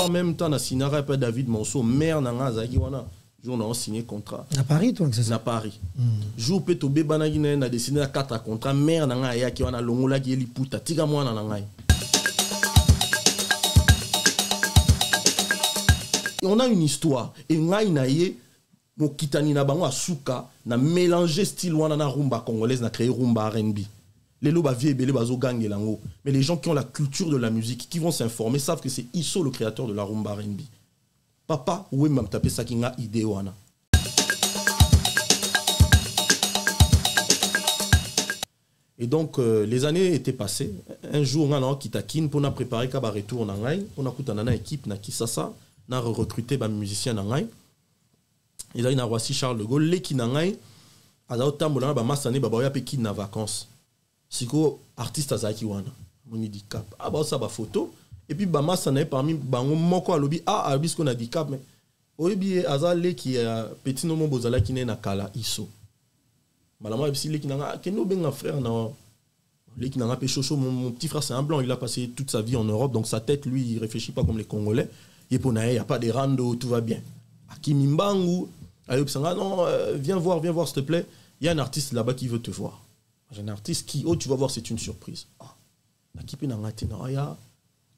soir même temps na sinara pas David Monceau mère nanga zaki wana jour on a signé contrat à Paris toi c'est ça à Paris jour pe to beba na gine na dessiné 4 contrat mère nanga ya ki wana longola ki liputa tika mwana na ngai. On a une histoire et ngai na ye mo kitani na bango asuka na mélanger style wana na rumba congolaise na créer rumba R&B. Les loba vie belé bazo gangue lango. Mais les gens qui ont la culture de la musique, qui vont s'informer, savent que c'est Isso le créateur de la rumba R&B. Papa, où est même tapé ça qui n'a idée wana. Et donc les années étaient passées. Un jour on a kitakine pour nous préparer kaba retour en Angaï, on a coûté une équipe na Kisasa, na recruté ba musicien en Angaï. Et là il a Roissy Charles de Gaulle, les qui n'angaï, à la autant ba massane ba boya pe qui na vacances. Siko artiste azaki wana mon handicap ah bah ça ba photo et puis ba massa na parmi bango moko alobi ah albi ce qu'on a handicap mais oyebi azale qui petit nomo bozala qui na kala Isso malama bisi le qui na keno benga frère na le qui na pe chocho mon petit frère c'est un blanc il a passé toute sa vie en Europe donc sa tête lui il réfléchit pas comme les Congolais et pour nae y a pas de rando tout va bien Akimi Mbangu ayob sanga non viens voir s'il te plaît il y a un artiste là-bas qui veut te voir. J'ai un artiste qui, oh, tu vas voir, c'est une surprise. Ah, la kipe n'a ngate na ya,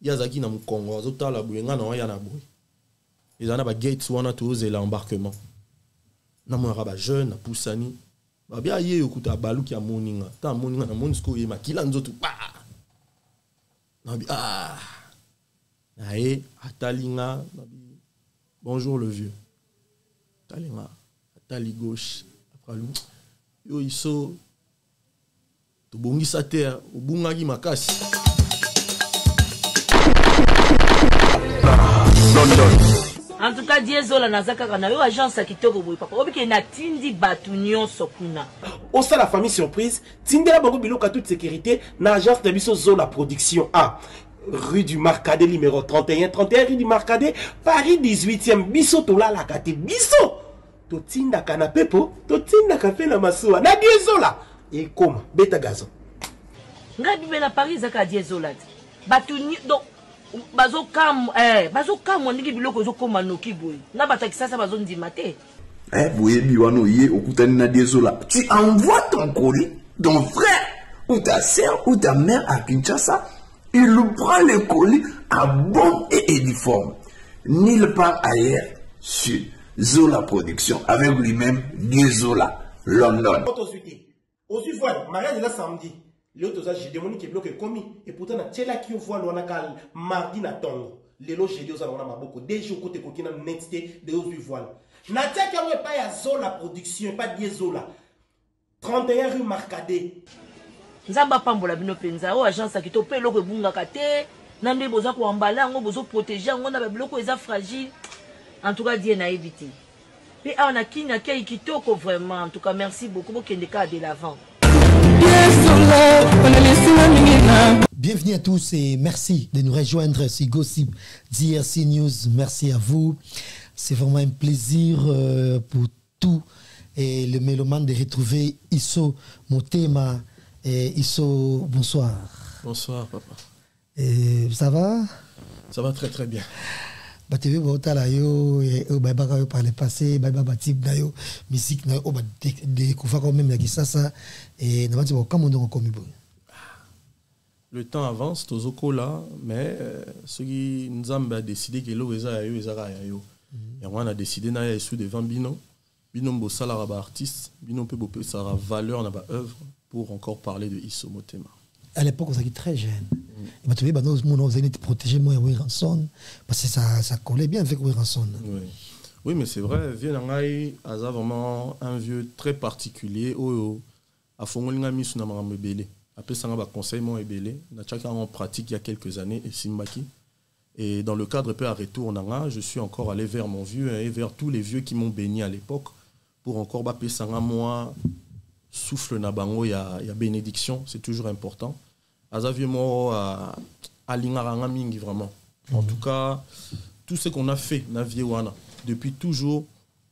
yazaki na mkongo, azota la bouye, ngana ya na bouye. Ils en a ba gates wana tous et l'embarquement. Na mo raba jeune, na poussani. Ba bia ye okuta balu ki a moninga, ta moninga na monsko ye makila nzoto pa. Na bi ah. Na e atalinga, na bi bonjour le vieux. Atalinga, atali gauche, après lui. Yo Isso tobongisa te obungaki makasi en tout cas Diezola nazaka kana yo agence kitoko boy papa obiki na tindi batu nyonso kuna au sein la famille surprise tindela bango biloko toute sécurité na agence de biso Zola production A rue du Marcadet numéro 31 rue du Marcadet Paris 18e biso tolala kate biso totinda kana pepo totinda kafe na masuwa na Diezola et comment beta gazon ngai bibe na Paris zaka Diezola batu donc bazo kam ndiki biloko zo koma noki boy na batakisa sa bazo ndima te boye biwano ye okutani na Diezola tu envoies ton colis ton frère ou ta sœur ou ta mère à Kinshasa il prend le colis à bon et uniforme nulle part ailleurs sur Zola production avec lui-même Diezola London. Aussi voilà, mariage de la samedi. L'autre j'ai demandé qu'il bloque commis et pourtant na tela qui voit l'on a mardi na tongo. Lelo j'ai dit aux on a beaucoup déjà côté kokina netité de aussi voilà. Na tia qui a pas ya Zola production pas Diezola. 31 rue Marcadet. Nzamba pambola bino penza o agence ki to pe loko bunga kate nande boza ko embala ngo bozo protéger ngo na biloko eza fragile. En tout cas Dieu na évité. Et on a qui n'a qu'à kitoko vraiment. En tout cas, merci beaucoup pour qu'il y ait de l'avant. Bienvenue à tous et merci de nous rejoindre sur Gossip DRC News. Merci à vous. C'est vraiment un plaisir pour tout et le mélomane de retrouver Isso Motema. Et Isso, bonsoir. Bonsoir, papa. Et ça va? Ça va très très bien. Batewe botala yo et baba yo par le passé baba batip na yo musique na yo découvrir quand même la Kisasa et na bati comme on comme bon. Le temps avance tozoko là mais ce qui Nzambe a décidé que lo eza yo ezara yo et on a décidé na ya sous devant bino mbo sala ba artiste bino peut bopé ça a valeur na ba œuvre pour encore parler de Isso Motema. À l'époque, on était très jeune. Et tu vois, nous avons protégé moi et Ranson parce que ça collait bien avec Ranson. Oui, mais c'est vrai, Vieux Nangai a vraiment un vieux très particulier. A Fongolinga Misu Namarame Belé. Après ça, on a conseil mon Ebélé. On a chacun en pratique il y a quelques années et Simbaki. Et dans le cadre peu à retour Nanga, je suis encore allé vers mon vieux et vers tous les vieux qui m'ont béni à l'époque pour encore bapé Sanga moi. Souffle nabango ya bénédiction, c'est toujours important. Azavie mo à l'ingaranga mingi vraiment. En tout cas, tout ce qu'on a fait Naviewana depuis toujours,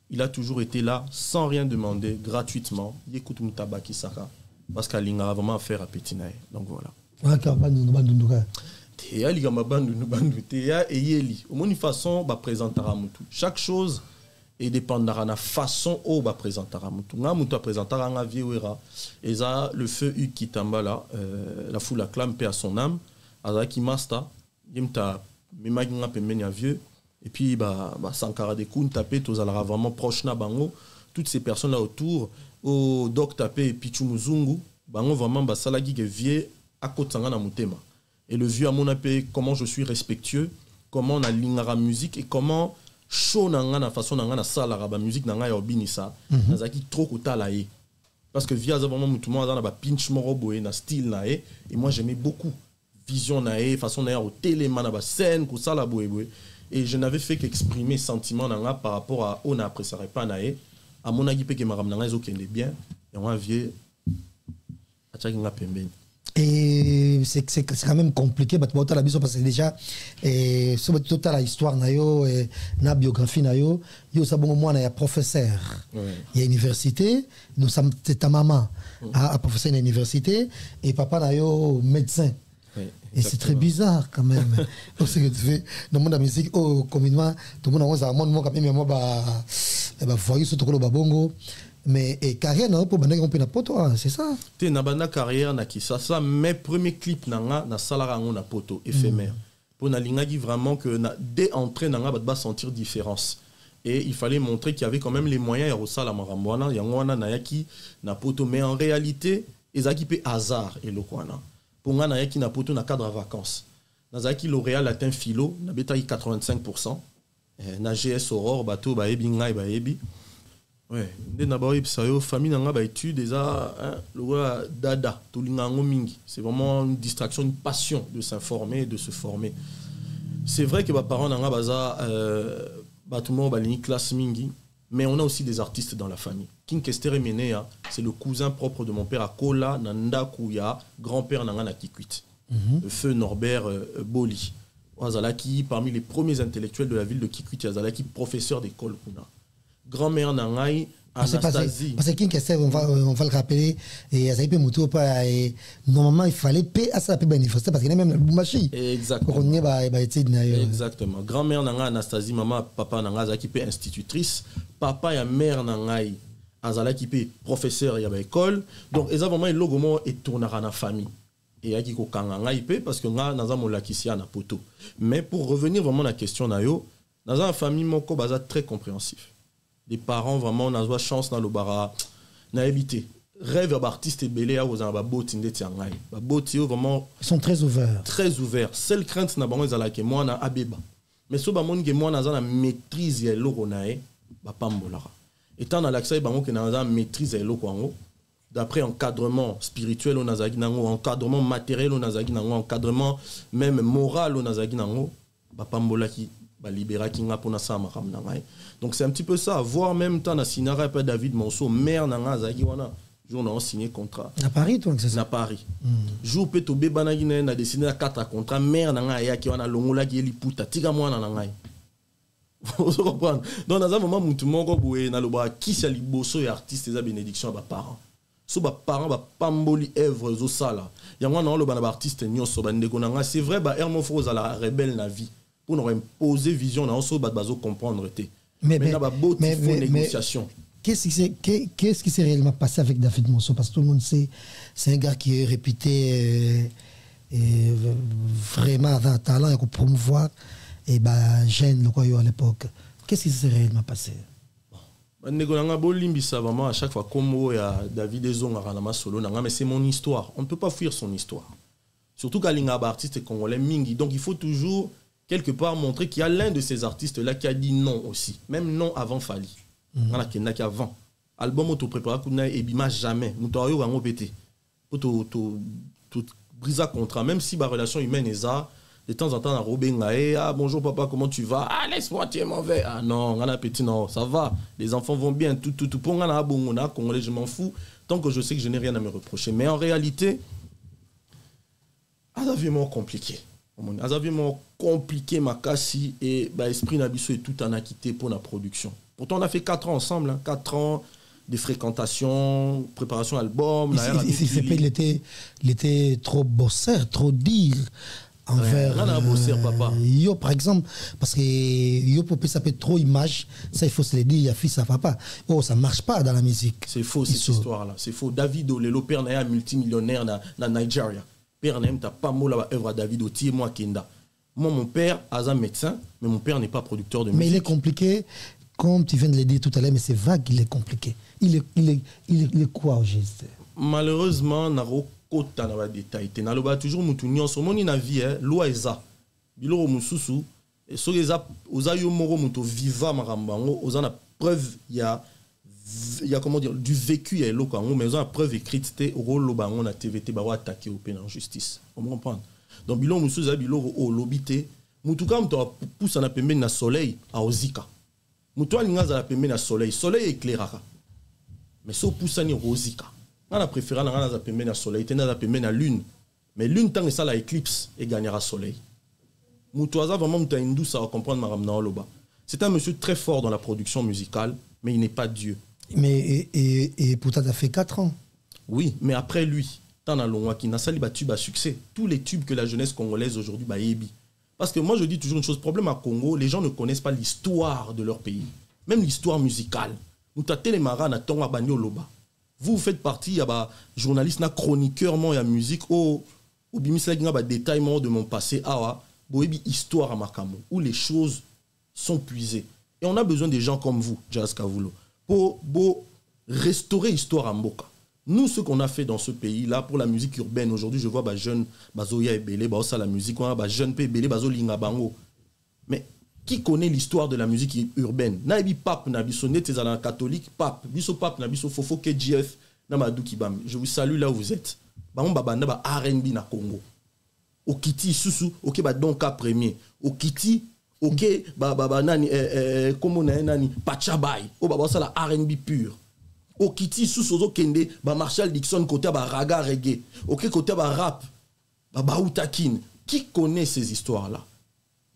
il a toujours été là sans rien demander, gratuitement. Yécoute Moutabaki Saka parce qu'Alingara vraiment à faire à Pétinaï. Donc voilà. Théa ligamba bandu nous bandu Théa et yeli au moins une façon ba présentera mutu chaque chose et dépendra de la façon où va présenter à mutu nga mutu présenter nga viewera et ça le feu U Kitamba là la foule acclame paix à son âme azaki master yimta mimaginga pembeni ya vieux et puis bah Sankara de Koun tapé tous alara vraiment proche na bango toutes ces personnes là autour au doc tapé Pichu Muzungu bango vraiment ba salagi que vieux à côté na mutema. Et le vieux à mon appel, comment je suis respectueux, comment on a l'ingara musique et comment chaud nanga na façon nanga na salara ba musique nanga ya obinisa nazaki trop kotalaye parce que via vraiment tout le monde a ba pinch moroboé na style nae et moi j'aimais beaucoup vision nae façon nae au téléman na ba scène ko sala boé et je n'avais fait qu'exprimer sentiment nanga par rapport à on apprécierait pas nae à mon aguipé que maram nanga zo kende bien et on vieux ataki nga pembeni. Et c'est quand même compliqué parce que déjà sur toute la histoire la biographie nayo yo sabongo mwana ya professeur il y a université nous sommes ta maman à professeur à université et papa nayo médecin. Et c'est très bizarre quand même. Parce que tu fais dans le monde de la musique communément tout le monde a un monde quand même moi voyez surtout le babongo. Mais carrière non pour bander on peut na poto c'est ça. Té na banda carrière na ki ça mes premiers clips nanga na salara ngo na poto éphémère. Pour na lingaki vraiment que na dès entrée nanga ba sentir différence. Et il fallait montrer qu'il y avait quand même les moyens ya sala marambwana yangwana na yaki na poto mais en réalité ezaki pe hasard et lokwana. Pour nga na yaki na poto na cadre vacances. Na zaki L'Oréal atteint philo na betaille 85%. Na GS Aurore bateau ba ebi ngai ba ebi. Ouais, famille n'a pas étude déjà le dada c'est vraiment une distraction, une passion de s'informer, de se former. C'est vrai que mes parents n'ont pas tout le monde a une classe mingi, mais on a aussi des artistes dans la famille. King Kestere Menea, c'est le cousin propre de mon père à Kola Nanda Kouya, grand-père Nangana Kikwit. Le feu Norbert Boli. Azalaki parmi les premiers intellectuels de la ville de Kikwit, Azalaki professeur d'école kuna. Grand-mère Nangaï, Anastasie. Parce que King Kester, on va le rappeler, et normalement il fallait payer à ça université parce qu'il y a même la Boumachi. Exactement. Exactement. Grand-mère Nangaï, Anastasie, maman, papa Nangaï, Azaki paye institutrice, papa et mère Nangaï, Azalaki paye professeur et à l'école. Donc, ils ont vraiment le logo et tourner à la famille. Et il y a parce que nous avons la Kissia na poto. Mais pour revenir vraiment à la question, nous avons une famille très compréhensif. Les parents vraiment on a la chance dans le bara na habité rêve d'artiste et belé aux en baboti ndeti angai baboti vraiment ils sont très ouverts seule crainte na bango ezala ke moi na abeba mais so ba moni ke moi na za na maîtrise ya loko nae ba pambolaka étant dans l'accès bango ke na za maîtrise ya loko ango d'après encadrement spirituel on azagi nango encadrement matériel on azagi nango encadrement même moral on azagi nango ba pambolaki ba libéra kinga pona sa makam nangai. Donc c'est un petit peu ça, voir même temps na sinara pas David Monceau mère nanga zaki wana jour on a signé contrat à Paris toi c'est ça na Paris jour pe to be banagi na dessiné 4 contrat mère nanga ya ki wana longola ki liputa tika mwana nangai. Vous comprenez? Donc dans un moment mutu moko boye na loba ki sa liboso ya artiste za bénédiction ba parents so ba parents ba pamboli œuvre zo sala yango na loba na ba artiste nyoso ba ndeko nanga c'est vrai ba Hermon Froza la rebelle na vie pour nous imposer vision na so ba bazo comprendre té. Mais négociation. Qu'est-ce qui s'est réellement passé avec David Monceau? Parce que tout le monde sait, c'est un gars qui est réputé vraiment avec un talent et qu'on promouvoir et jeune le quoi à l'époque. Qu'est-ce qui s'est réellement passé? À chaque fois comme David Ezonga solo, mais c'est mon histoire. On ne peut pas fuir son histoire. Surtout quand il y a un artiste congolais mingi, donc il faut toujours quelque part montrer qu'il y a l'un de ces artistes là qui a dit non aussi, même non avant Fali. On a qui avant album auto préparé kuna et bima jamais nous t'aurions vraiment pété pour tout briser contrat même si la relation humaine est ça de temps en temps à Robenga ah bonjour papa comment tu vas ah laisse-moi tu es mauvais ah non on a petit non ça va les enfants vont bien tout pour on a bon on a congolais je m'en fous tant que je sais que je n'ai rien à me reprocher mais en réalité ça devient compliqué. Azaviment compliqué ma cassi et esprit nabiso et tout en a quitté pour la production. Pourtant on a fait 4 ans ensemble, 4 ans de fréquentation, préparation album. Il était trop bosseur, trop dire envers papa. yo par exemple parce que yo popé ça peut trop image ça il faut se le dire il y a fils à papa oh ça marche pas dans la musique c'est faux cette histoire là c'est faux David Olelo père na multimillionnaire na Nigeria père na t'as pas mot la œuvre à David Oti et moi Kenda moi mon père est un médecin mais mon père n'est pas producteur de musique mais il est compliqué comme tu viens de le dire tout à l'heure mais c'est vague il est compliqué il est quoi au juste malheureusement kota na ba détail te na loba toujours mutu nyonso moni na vie loi eza biloko mususu so eza oza yo moko mutu viva marambango oza na preuve il y a comment dire du vécu ya eloko ngo mais oza na preuve écrite te rolo bango na TVT ba wa attaquer au pénal en justice on me comprend donc biloko mususu za biloko o lobité mutu ka mutu pousse na pembeni na soleil a ozika mutu alinga za la pembeni na soleil éclairaka mais so pousse ni ozika. On a préféré la pembeni à soleil, on a pembeni à lune. Mais lune tant que ça la éclipse et gagnera soleil. Moutouaza vraiment muta indou ça va comprendre maramna oloba. C'est un monsieur très fort dans la production musicale, mais il n'est pas Dieu. Mais et pourtant ça fait 4 ans. Oui, mais après lui, tant à longwa qui n'a sali ba tube à succès. Tous les tubes que la jeunesse congolaise aujourd'hui ba yebi. Parce que moi je dis toujours une chose, problème à Congo, les gens ne connaissent pas l'histoire de leur pays, même l'histoire musicale. Mouta telemara na tonga banyo loba. Vous faites partie, il y a journaliste, chroniqueur, il y a musique, au bimisla il y a détails de mon passé, boébi histoire à Makamo, où les choses sont puisées. Et on a besoin des gens comme vous, Jazz Kavulo, pour restaurer l'histoire à Mboka. Nous, ce qu'on a fait dans ce pays-là, pour la musique urbaine, aujourd'hui, je vois jeunes, Bazoya et Belé, la musique, on a jeunes Belé, Bazolinga Bango. Mais qui connaît l'histoire de la musique urbaine? Nabi pape nabi sonnet tes alans catholique pape biso pape nabi so fofo KGF na madou kibam. Je vous salue là où vous êtes. Ba on babanda ba R&B na Congo. Okiti susu OK ba donka premier. Okiti OK ba nani comme on a nani Pachabay. O ba ça la R&B pur. Okiti susu ozo kende ba Marshall Dixon côté ba raga reggae. OK côté ba rap ba Bautakin. Qui connaît ces histoires là?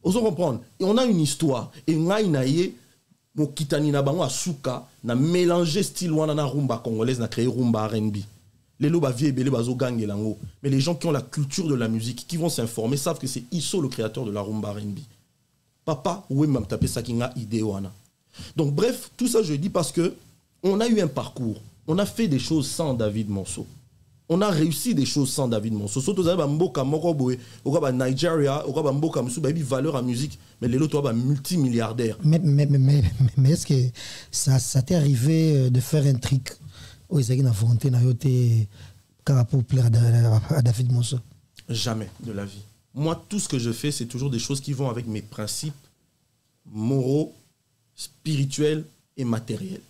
Vous comprendre. Et on a une histoire. Et ngaïnaye, mon kitani na bango asuka, na mélanger style wana na rumba congolaise, na créé rumba R&B. Les loba vie belé bazo gangue lango. Mais les gens qui ont la culture de la musique, qui vont s'informer, savent que c'est Isso le créateur de la rumba R&B. Papa, oui, m'a tapé ça qui n'a idée wana. Donc bref, tout ça je dis parce que on a eu un parcours. On a fait des choses sans David Monceau. On a réussi des choses sans David Monceau. Surtout dans Mboka Moroboé, au Nigeria, au Mboka Moussou, valeur en musique, mais les autres sont multimilliardaires. Mais est-ce que ça t'est arrivé de faire un truc où ils ont volonté pour plaire à David Monceau? Jamais de la vie. Moi, tout ce que je fais, c'est toujours des choses qui vont avec mes principes moraux, spirituels et matériels.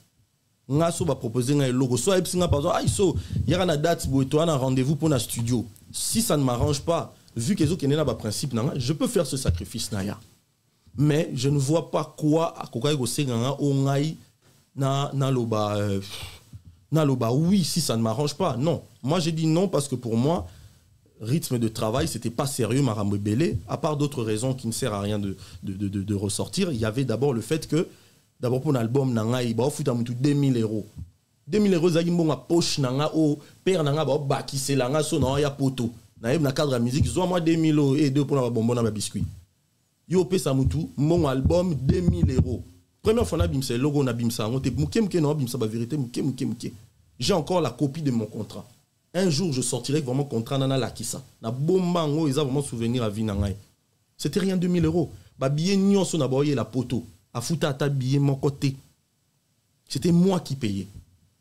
Nga so ba proposer nga logo so epsinga par exemple so il y a une date pour toi un rendez-vous pour un studio si ça ne m'arrange pas vu que les autres principe je peux faire ce sacrifice naya mais je ne vois pas quoi à quoi go senga o ngai na loba oui si ça ne m'arrange pas non moi j'ai dit non parce que pour moi rythme de travail c'était pas sérieux marambo belé à part d'autres raisons qui ne servent à rien de ressortir il y avait d'abord le fait que d'abord pour un album nanga il va foutre 2000 €. 2000 € zaki mbonga poche nanga o père nanga ba bakise langa so na ya poto. Na yeb na cadre musique zo moi 2000 € et deux pour na bonbon na biscuit. Yo pesa mutu mon album 2000 €. Première fois na bimsa logo na bimsa ngote muke na bimsa ba vérité muke. J'ai encore la copie de mon contrat. Un jour je sortirai vraiment contrat nana la kisa. Na bomba ngo ils ont vraiment souvenir à vie nanga. C'était rien 2000 €. Ba billet nyonso na boye la poto. À foutre à t'habiller mon côté. C'était moi qui payais.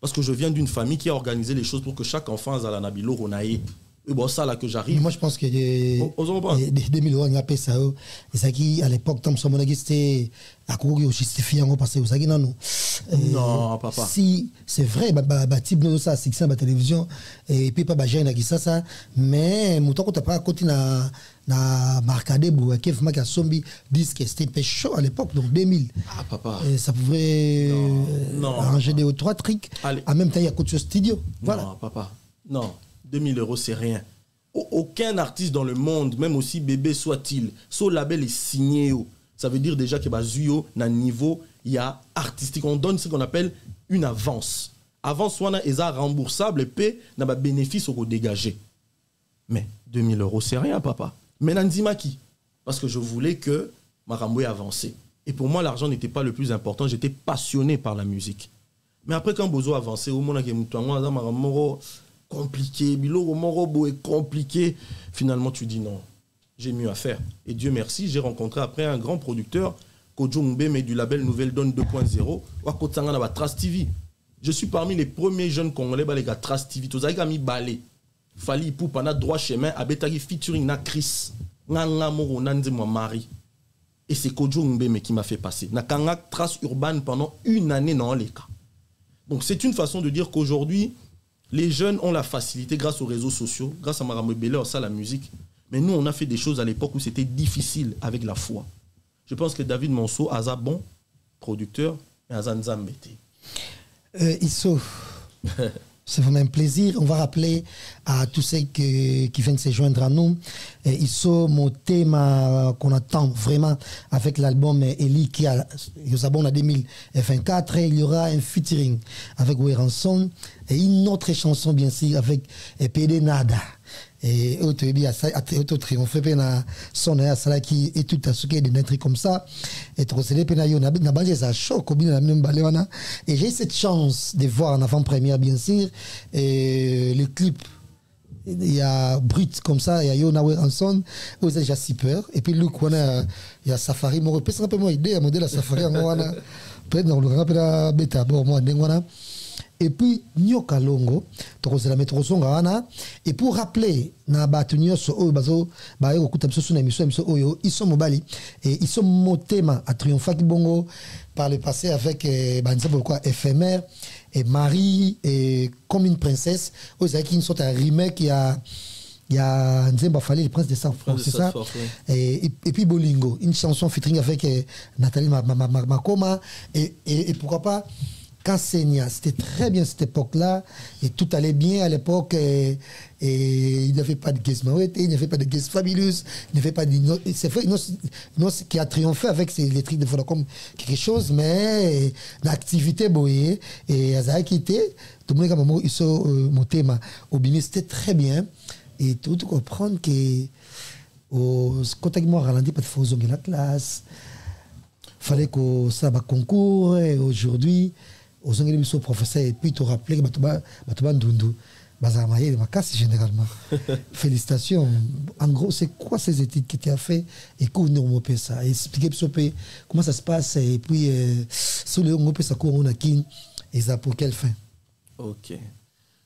Parce que je viens d'une famille qui a organisé les choses pour que chaque enfant a la nabilo ronaï. Et bon, ça là que j'arrive. Moi je pense que des 2000 €, on a payé ça. Et ça qui, à l'époque, Tom Somonagui, c'était à courir justifié en passé. Non, papa. Si c'est vrai, type de ça, c'est que ça, la télévision, et puis pas j'ai qui ça, mais mon temps qu'on t'a pas côté na marcadé pour Kev Maka Sombi disque c'était un peu chaud à l'époque donc 2000. Ah papa. Et ça pouvait arranger des trois trucs. Allez. En même temps il y a côté studio. Voilà. Non papa. Non, 2000 € c'est rien. Aucun artiste dans le monde, même aussi bébé soit-il, son label est signé. Ça veut dire déjà que Bazuyo na niveau il y a artistique, on donne ce qu'on appelle une avance. Avance on a esa remboursable et paie na ba bénéfice au dégager. Mais 2000 € c'est rien papa. Mais Nandimaki, parce que je voulais que Marambo ait avancé. Et pour moi, l'argent n'était pas le plus important. J'étais passionné par la musique. Mais après, quand Bozo a avancé, au moment où compliqué, Bilo est compliqué, finalement, tu dis non, j'ai mieux à faire. Et Dieu merci, j'ai rencontré après un grand producteur, Kojo Mbeme du label Nouvelle Donne 2.0, Wakotanga na Trace TV. Je suis parmi les premiers jeunes Congolais, les gars, Trace TV. Tous les gars mis balé. Fali pour pendant droit chemin, Abetagi featuring na Chris, Nanga Moro Nanze moi Marie. Et c'est Kojo Mbeme qui m'a fait passer. Na Kanga Trace Urbaine pendant une année dans les cas. Donc c'est une façon de dire qu'aujourd'hui, les jeunes ont la facilité grâce aux réseaux sociaux, grâce à Marambo Beleur, ça la musique. Mais nous, on a fait des choses à l'époque où c'était difficile avec la foi. Je pense que David Monceau a un bon producteur et a un Nzambete. Isso, c'est vraiment un plaisir. On va rappeler à tous ceux qui viennent se joindre à nous. Isso, mon thème qu'on attend vraiment avec l'album Eli qui a Yosabon en 2024. Il y aura un featuring avec Weranson et une autre chanson bien sûr avec PD Nada. Et auto triomphe na son ya sala qui est tout à ce qui est des trucs comme ça et procédé pena yo na base ça choc bien la même balé et j'ai cette chance de voir en avant-première bien sûr et le clip il y a brut comme ça il y a yo na Weranson vous êtes déjà super et puis look on a il y a Safari moi repère un peu moi idée à modèle Safari moi na peut-être dans le rappel bêta bon moi ndengwana. Et puis, Nyoka Longo, et pour rappeler, ils sont mobali et ils sont motema à triompher Bongo par le passé avec éphémère et Marie et comme une princesse. Ils ont une sorte de remake. Il y a Nzemba Fali, le prince de Sang, c'est ça. Et puis Bolingo, une chanson featuring avec Nathalie Makoma et pourquoi pas. Kassenia, c'était très bien cette époque-là et tout allait bien à l'époque et il n'y avait pas de guest Mawete, il n'y avait pas de guest Fabulous, il n'y avait pas de... C'est vrai, nous qui a triomphé avec les trucs de Vodacom quelque chose, mais l'activité boyée et Azaï qui était, tout le monde a mon thème au Bimi, c'était très bien et tout comprendre que au contact moi ralenti pas de faux la classe, fallait que ça va concours et aujourd'hui aux Anglais professeur et puis te rappeler que Batuba Ndundu Bazamaye de ma casse généralement. Félicitations. En gros, c'est quoi ces études que tu as fait et comment on peut ça? Expliquer comment ça se passe et puis sur le on peut ça on a qui et ça pour quelle fin? Ok.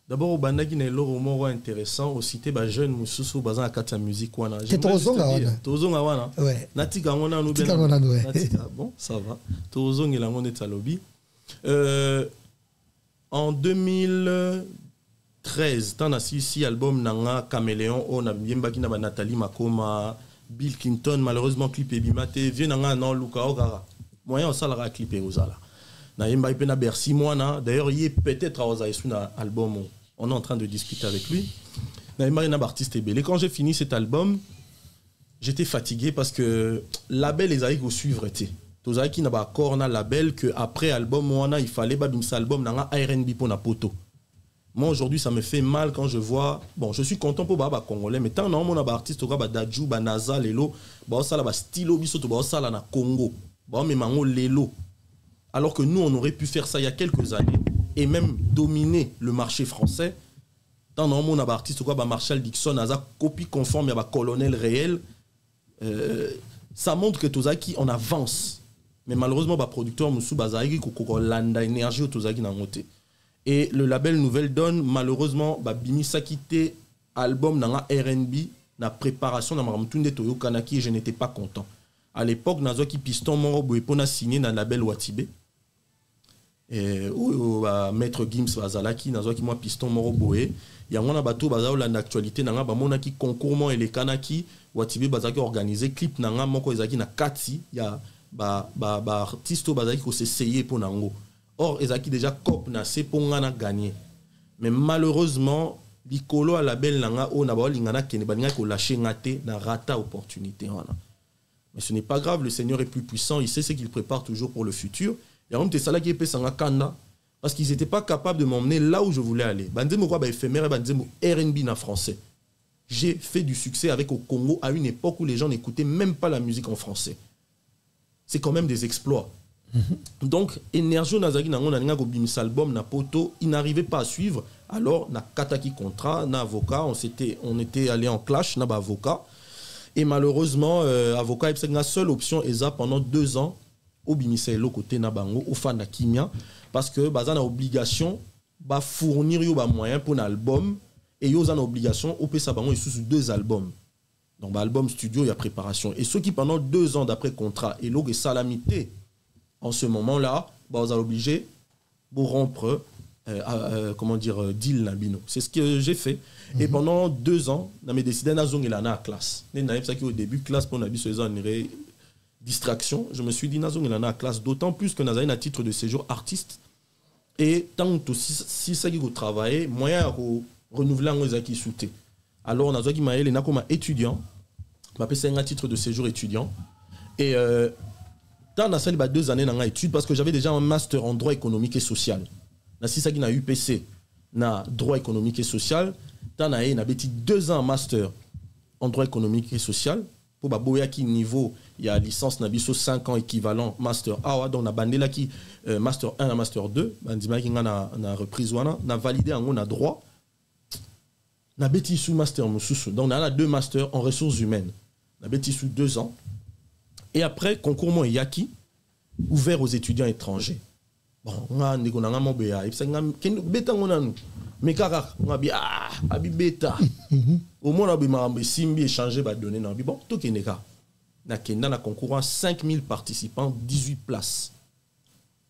D'abord au bandaki na loro moro intéressant au cité ba jeune mususu bazan akata musique wana. Tozonga wana. Ouais. Natika ngona no ben. Natika bon, ça va. Tozonga la ngone talobi. En 2013, tant assis album nanga Caméléon, on a bien baki na Nathalie Makoma, Bill Clinton, malheureusement clip ebimate, vient nanga non Luka Ogara. Moyen on salara clip ozala. Na yemba ipena Bercy moi na, d'ailleurs il est peut-être à Ozaïsou na album, on est en train de discuter avec lui. Na yemba na artiste ebele. Quand j'ai fini cet album, j'étais fatigué parce que label les aïe go suivre était. Tozaki qui n'a pas encore un label que après album moi il fallait babim sa album nanga R&B pour na poto. Moi aujourd'hui ça me fait mal quand je vois bon je suis content pour baba congolais mais tant non mon artiste au ba Dadju ba Naza lelo ba ça ba stylo biso to ba ça là na Congo ba mais mango lelo alors que nous on aurait pu faire ça il y a quelques années et même dominer le marché français. Tant non mon artiste au ba Marshall Dixon Naza copie conforme ya ba colonel réel ça montre que Tozaki on avance. Mais malheureusement, le producteur Moussou Bazaïgi Koko landa énergie au Tozaki na ngote. Et le label Nouvelle Donne, malheureusement, Bini Sakité, album dans la R&B, la préparation dans Maramtunde Toyo Kanaki, et je n'étais pas content. À l'époque, Nazoki Piston Moro Boepona signé dans le label Watibé. Et Maître Gims Bazalaki, Nazoki moi Piston Moro Boé. Il y a un bateau bazao la actualité nanga ba monaki concours mo et les kanaki Watibé Bazaki organisé clip nanga moko ezaki na Kati, il y a artiste bazaki ko s'essayer pour nango. Or ezaki déjà cop na c'est pour ngana gagner. Mais malheureusement likolo à la belle nanga o na ba lingana kene baninga ko lâcher ngate na rata opportunité wana. Mais ce n'est pas grave, le Seigneur est plus puissant, il sait ce qu'il prépare toujours pour le futur. Il y a un petit qui est sanga kanda parce qu'ils n'étaient pas capables de m'emmener là où je voulais aller. Bandemo quoi ba éphémère bandemo R&B na français. j'ai fait du succès avec au Congo à une époque où les gens n'écoutaient même pas la musique en français. C'est quand même des exploits. Donc, Énergie Nazaki Nango Naninga Gobimis album na poto, il n'arrivait pas à suivre. Alors, na kataki contrat, na avocat, on était allé en clash, na ba avocat. Et malheureusement, avocat c'est la seule option ESA pendant 2 ans au Bimiselo côté na bango, au fan na Kimia, parce que bazan a obligation ba fournir yo ba moyen pour un album et yo a obligation au pesa bango sous 2 albums. Donc, bah, album studio, il y a préparation. Et ceux qui pendant 2 ans d'après contrat et l'og salamité. En ce moment-là, bah, vous allez obligé de rompre, comment dire, deal Nabino. C'est ce que j'ai fait. Et pendant 2 ans, j'ai décidé de faire la classe. Au début, classe pour Nabi, c'est une distraction. Je me suis dit, je vais la classe, d'autant plus que nous avons un titre de séjour artiste. Et tant que si ça qui travaille, moyen de renouveler un qui soutient. Alors, nous avons un étudiant, c'est un titre de séjour étudiant. Et dans la salle, 2 années dans l'étude parce que j'avais déjà un master en droit économique et social. Dans si ça qui n'a UPC, na droit économique et social, dans la 2 ans en master en droit économique et social. Pour baboya qui niveau, il y a licence na biso 5 ans équivalent master A, donc na bandela qui master 1 à master 2, bandima qui na reprise wana, na validé en on a droit. Na beti sous master mususu. Donc on a 2 masters en ressources humaines. Na beti sous 2 ans. Et après, concours mon Yaki, ouvert aux étudiants étrangers. Bon, on a un bébé, mais car on a bien bêta. Au moins, on a simbi échangé, donné. Bon, tout qui est cas. Na Kenda na concours 5000 participants, 18 places.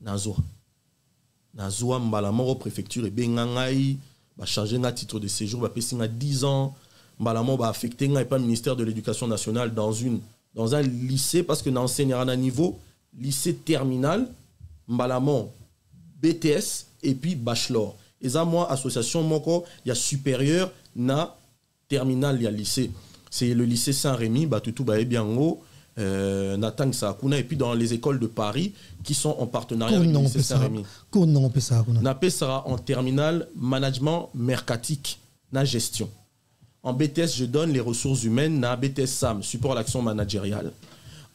Nazoa Mbalamoro préfecture et Bengangaï, va changer un titre de séjour, va passer 10 ans. Mbalamoro va affecter un ministère de l'Éducation nationale dans un lycée, parce que nous enseignons à un niveau lycée terminal, Mbalamon, BTS et puis bachelor. Et ça, moi, association, il y a supérieur, na terminal, il y a lycée. C'est le lycée Saint-Rémy, Batutu, Baebiango, Natang Sakuna, et puis dans les écoles de Paris qui sont en partenariat avec le lycée Saint-Rémy. Napé sera en terminal management mercatique, na gestion. En BTS, je donne les ressources humaines, na BTS SAM, support à l'action managériale.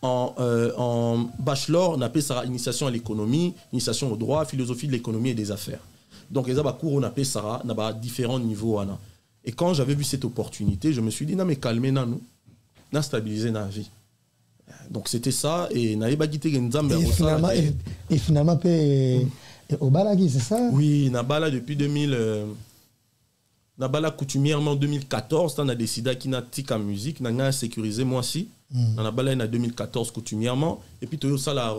En bachelor, on appelle ça initiation à l'économie, initiation au droit, philosophie de l'économie et des affaires. Donc, les cours, on appelle ça à différents niveaux. Et quand j'avais vu cette opportunité, je me suis dit, non, mais calmez nous, na stabiliser la vie. Donc, c'était ça, et finalement, au Balagui, c'est ça? Oui, Nabala depuis 2000. Nabala coutumièrement en 2014, on a décidé qu'il y a une musique, on a sécurisé moi aussi. Nabala en 2014 coutumièrement. Et puis, il y a la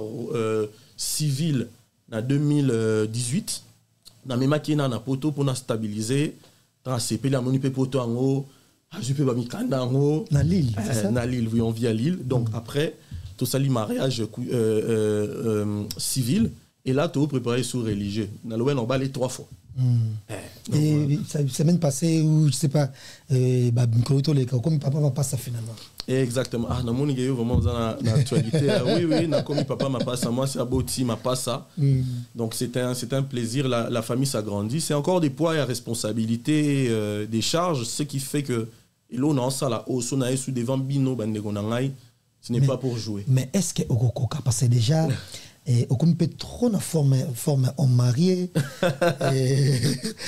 civile en 2018. On a même un poto pour stabiliser. On a CP, la monipe poto en haut. Je peux pas m'y kanda en haut. Na Lille, na Lille, oui, on vit à Lille. Donc, après, tout ça, le mariage civil. Et là, tu as préparé sur religieux. On a emballé 3 fois. Et semaine passée, où je sais pas, comme papa m'a pas ça finalement. Exactement. Ah, non, mon gars, vraiment dans l'actualité. Oui, comme papa m'a pas ça, moi c'est aboti m'a pas ça. Donc c'est un plaisir. La famille s'agrandit. C'est encore des poids et responsabilités, des charges, ce qui fait que l'on a ça là, au son sous devant bino bandegonangai, ce n'est pas pour jouer. Mais est-ce que Ogokoka parce que déjà et on peut trop forme en marié.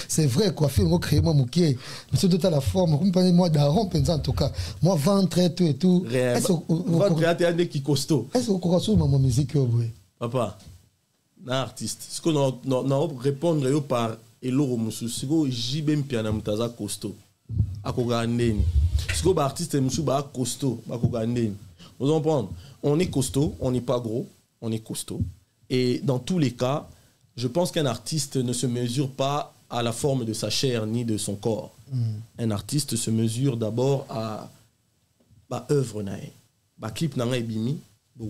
C'est vrai quoi, fait moi créer moi mouké. Mais c'est toute la forme, on peut moi daron pensant en tout cas. Moi ventre et tout. Est-ce ventre et qui costaud. Est-ce qu'on sur ma musique oui. Papa, un artiste. Ce qu'on a répondre par Eloro Musu, c'est que JBM piano mutaza costaud. Akoga ndeni. Ce que artiste Musu ba costaud, akoga ndeni. Vous comprenez? On est costaud, on n'est pas gros. On est costaud. Et dans tous les cas, je pense qu'un artiste ne se mesure pas à la forme de sa chair ni de son corps. Un artiste se mesure d'abord à l'œuvre. Le clip n'a pas bimi. En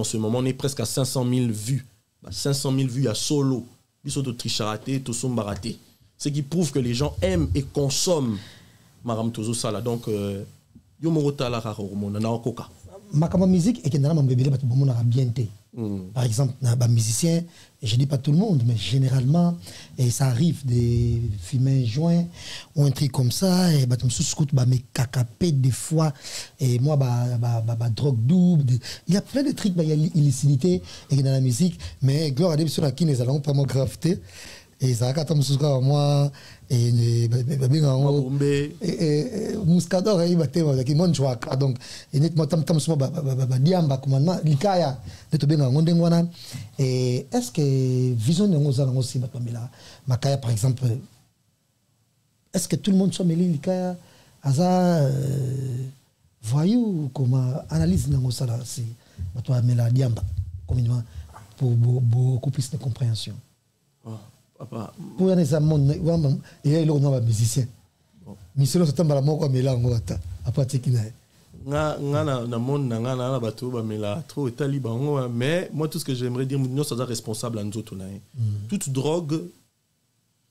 ce moment, on est presque à 500 000 vues. 500 000 vues à solo. Bisoto tricharaté, to sombaraté. Ce qui prouve que les gens aiment et consomment Maram Tozo Sala. Donc, yo morota la raro mon na okoka. ma musique et que dans mon bébé tout le monde aura bien été. Par exemple, un musicien, je dis pas tout le monde, mais généralement, et ça arrive des fumées joints ou un truc comme ça, et bah tu me sous-scoute, bah mes cacapés des fois, et moi drogue double, il y a plein de trucs, bah il y a l'illicité et dans la musique, mais gloire à Dieu sur la qui les allons pas moins graveté. Et ça a comme ça moi et Muscador et batté qui mon joie donc et nettement tam suma diamba commandement likaya de to benga ngonde ngwana et est-ce que vision de ngoza ngosi batmela makaya par exemple est-ce que tout le monde soit mêlé likaya aza voyou comment analyse ngoza là c'est batmela diamba communément pour beaucoup plus de compréhension. Pour un examen, il y a un musicien. Mais c'est le temps de la mort comme il a à partir de mais moi tout ce que j'aimerais dire nous sommes responsables à nous autres. Toute drogue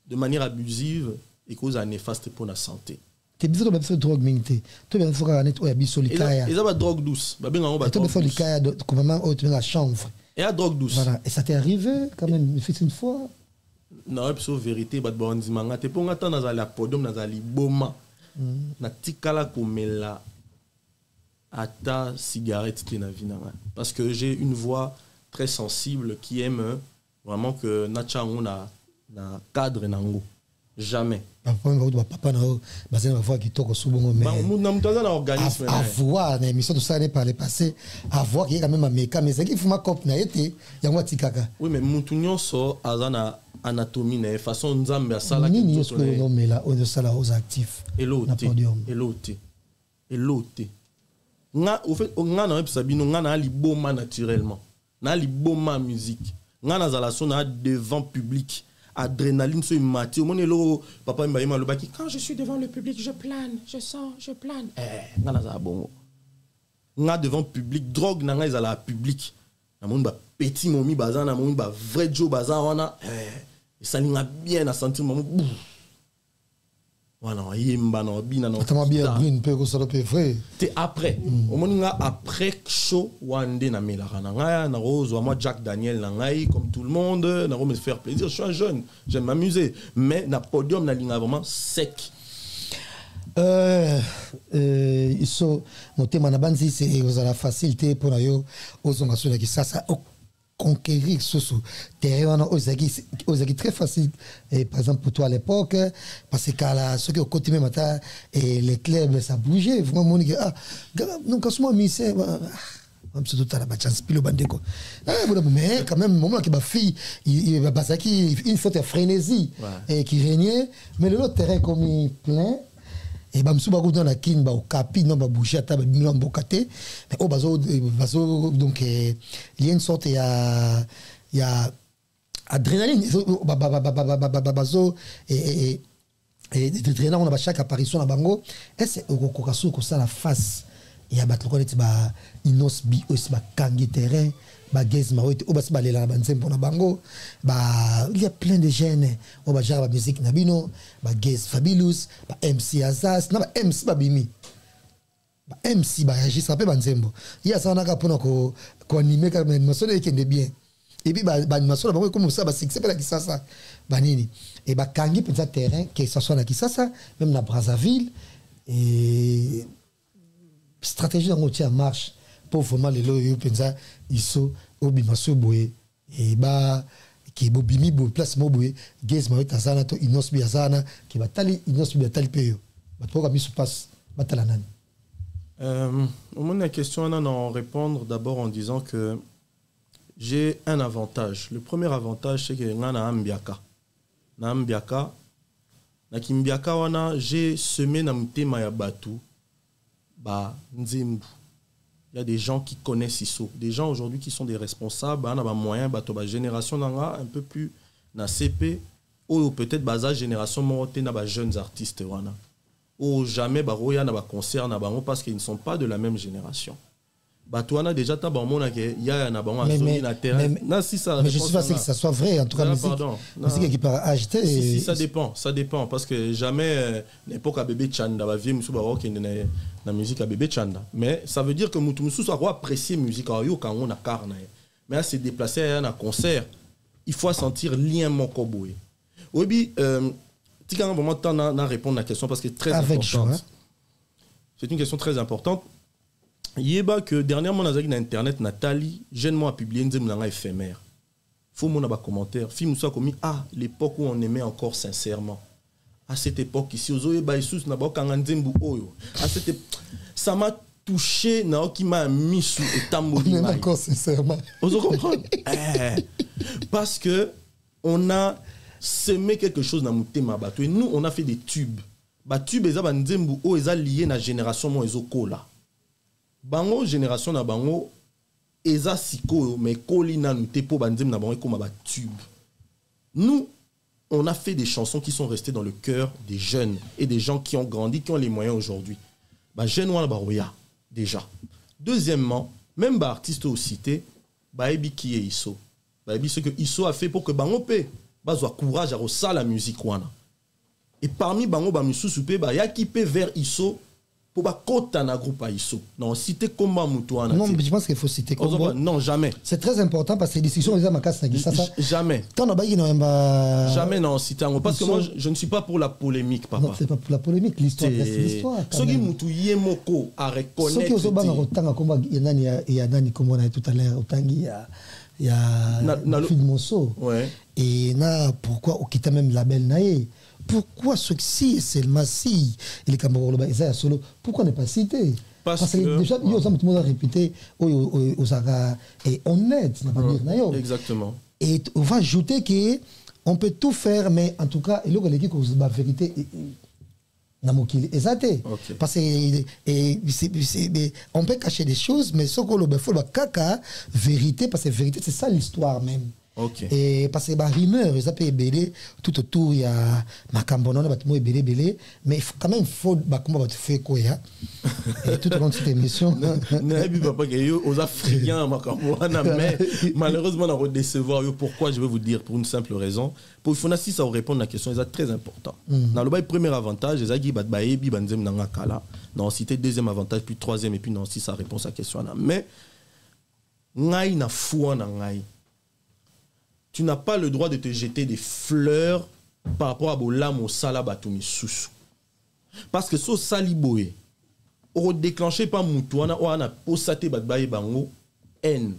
de manière abusive est cause néfaste pour la santé. Tu as besoin de drogue minté. Tu as besoin de la drogue douce. Tu as besoin de la chanvre. Et la drogue douce. Et ça t'est arrivé quand même une fois? Non, c'est vérité, but bon dimanga te pour ngata na la podium na zali boma na tikala komela ata cigarette te na vinanga parce que j'ai une voix très sensible qui aime vraiment que nacha na cadre nango jamais papa na bazena voix qui toko subongo mais na mutaza na organisme à voix na émission tout ça n'est pas le passé à voix qui est quand même ameka mais c'est qui fuma cop na été yango tikaka oui mais mutunyo so azana anatomie na façon nzambe asala ki nini est-ce que l'on met là on sala aux actifs elote nga au fait nga na sabino nga na liboma naturellement na liboma musique nga na zala so na devant public adrénaline so imati au monde lo papa mbaima lo baki quand je suis devant le public je plane je sens je plane nga na za bon nga devant public drogue na nga zala public na monde ba petit momi bazan na monde ba vrai joe bazan wana et ça n'a bien à sentir mon voilà yimba no bina no tellement bien green peu que ça peut vrai t'es après au moment après show wande na melara na nga na rose moi Jack Daniel na ngai comme tout le monde na me faire plaisir je suis un jeune j'aime m'amuser mais na podium na linga vraiment sec il faut monter na banzi c'est aux la facilité pour yo aux on sur qui ça conquérir ce terrain aux très facile et par exemple pour toi à l'époque parce que là ce que au côté même et les clubs ça bougeait vraiment donc quand moi c'est c'est tout à la chance pile bandeko mais quand même moment qui ba fille il va passer qui une faute de frénésie et qui régnait mais le terrain comme plein et bah m'sou dans la kin bah au capi non bah bouger à table non bocaté mais au bazo donc il y a une sorte il y a adrénaline bazo et de on a chaque apparition na bango et c'est au kokasu ko ça la face il y a battre connaître bah inos bi aussi bah kangi terrain bah gaz marote au bas balela na banzem pona bango bah il y a plein de jeunes au bah genre musique nabino bah gaz fabulous bah MC Azaz na bah MC babimi bah MC bah je sais pas banzembo il y a ça na ka pona ko animer quand même mais ça est bien et puis bah animation bango comme ça bah c'est pas la qui ça bah nini et bah kangi peut terrain que ça soit na qui ça même na Brazzaville et stratégie dans routière marche pour vraiment les loyaux pensa ils sont obimaso boé et bah qui bobimi bo place mo boé gaz ma tazana to inos biazana qui batali inos biatali peyo ba to comme se passe batala nani au moins la question on en répondre d'abord en disant que j'ai un avantage. Le premier avantage c'est que ngana ambiaka na kimbiaka wana j'ai semé na mutema ya batu ba nzembu. Il y a des gens qui connaissent ISO, des gens aujourd'hui qui sont des responsables, on a des moyens, bah génération d'anga un peu plus na CP ou peut-être basa génération monte na ba jeunes artistes wana. Ou jamais bah roya na ba concert na bango parce qu'ils ne sont pas de la même génération. Batuana déjà ta bamona que ya na bango na terrain. Mais si ça. Mais je suis pas sûr que ça soit vrai en tout cas musique qui part agiter. Si ça dépend parce que jamais l'époque à bébé Chanda va vivre musu baro qui na musique à bébé Chanda. Mais ça veut dire que mutu musu ça apprécier musique yo quand on a carna. Mais à se déplacer à un concert, il faut sentir lien mon koboé. Obi tu quand moment temps na répondre à la question parce que c'est très importante. C'est une question très importante. Yeba que dernièrement dans internet Nathalie gênement a publié une zémulanga éphémère. Faut mon ba commentaire. Film soit commis l'époque où on aimait encore sincèrement. À cette époque ici aux oyeba isus na ba kanganzembu oyo. À cette ça m'a touché na qui m'a mis sous étamoli. On aime encore sincèrement. Vous comprenez? Parce que on a semé quelque chose dans mutema bato et nous on a fait des tubes. Ba tube eza ba nzembu o eza lié na génération mo ezokola. Bango génération na bango eza siko mais koli na nuté po banzem na bango comme ba tube. Nous on a fait des chansons qui sont restées dans le cœur des jeunes et des gens qui ont grandi, qui ont les moyens aujourd'hui. Ba jeune wana ba roya déjà. Deuxièmement, même ba artiste au cité, ba ebi qui est iso. Ba ebi ce que iso a fait pour que bango pe ba zo courage à resa la musique wana. Et parmi bango ba misusu pe ba ya qui pe vers iso pour pas kota na groupe iso. Non, citer Komba Mutuana. Non, mais je pense qu'il faut citer Komba. Non, jamais. C'est très important parce que les discussions les ma casse ça. Jamais. Tant na ba no jamais non citer parce que moi je ne suis pas pour la polémique papa. Non, c'est pas pour la polémique, l'histoire reste l'histoire. Ce qui mutu yemoko à reconnaître. Ce qui ozo ba ngotanga Komba ya nani comme on a tout à l'heure otangi ya film Mosso. Ouais. Et na pourquoi okita même label naé. Pourquoi ceci seulement si il est Cameroun solo pourquoi ne pas citer parce que déjà il y a tout le monde a répété et honnête n'a pas dire exactement et on va ajouter que on peut tout faire mais en tout cas il y a l'équipe qui la vérité na mokili exacté parce que on peut cacher des choses mais ce qu'on le faut la caca vérité parce que vérité c'est ça l'histoire même. Okay. Et parce que les rumeurs, ils appellent belé tout autour, il y a Macambonona, belé, mais quand même, il faut faire quoi et tout au long de cette émission. Aux Africains, mais malheureusement, on va décevoir. Pourquoi je vais vous dire pour une simple raison. Pour il si ça répondre à la question, c'est très important. Dans le premier avantage, les Agui Batbaebi Banzem Nangakala. Non, c'était deuxième avantage, puis troisième, et puis non, si ça répond à la question. Mais, Ngai na fou na ngai. Tu n'as pas le droit de te jeter des fleurs par rapport à Bolam au Salabatoumi Soussou. Parce que ce Saliboé, on déclenché par Moutouana, on a posate Badbaye Bango, N,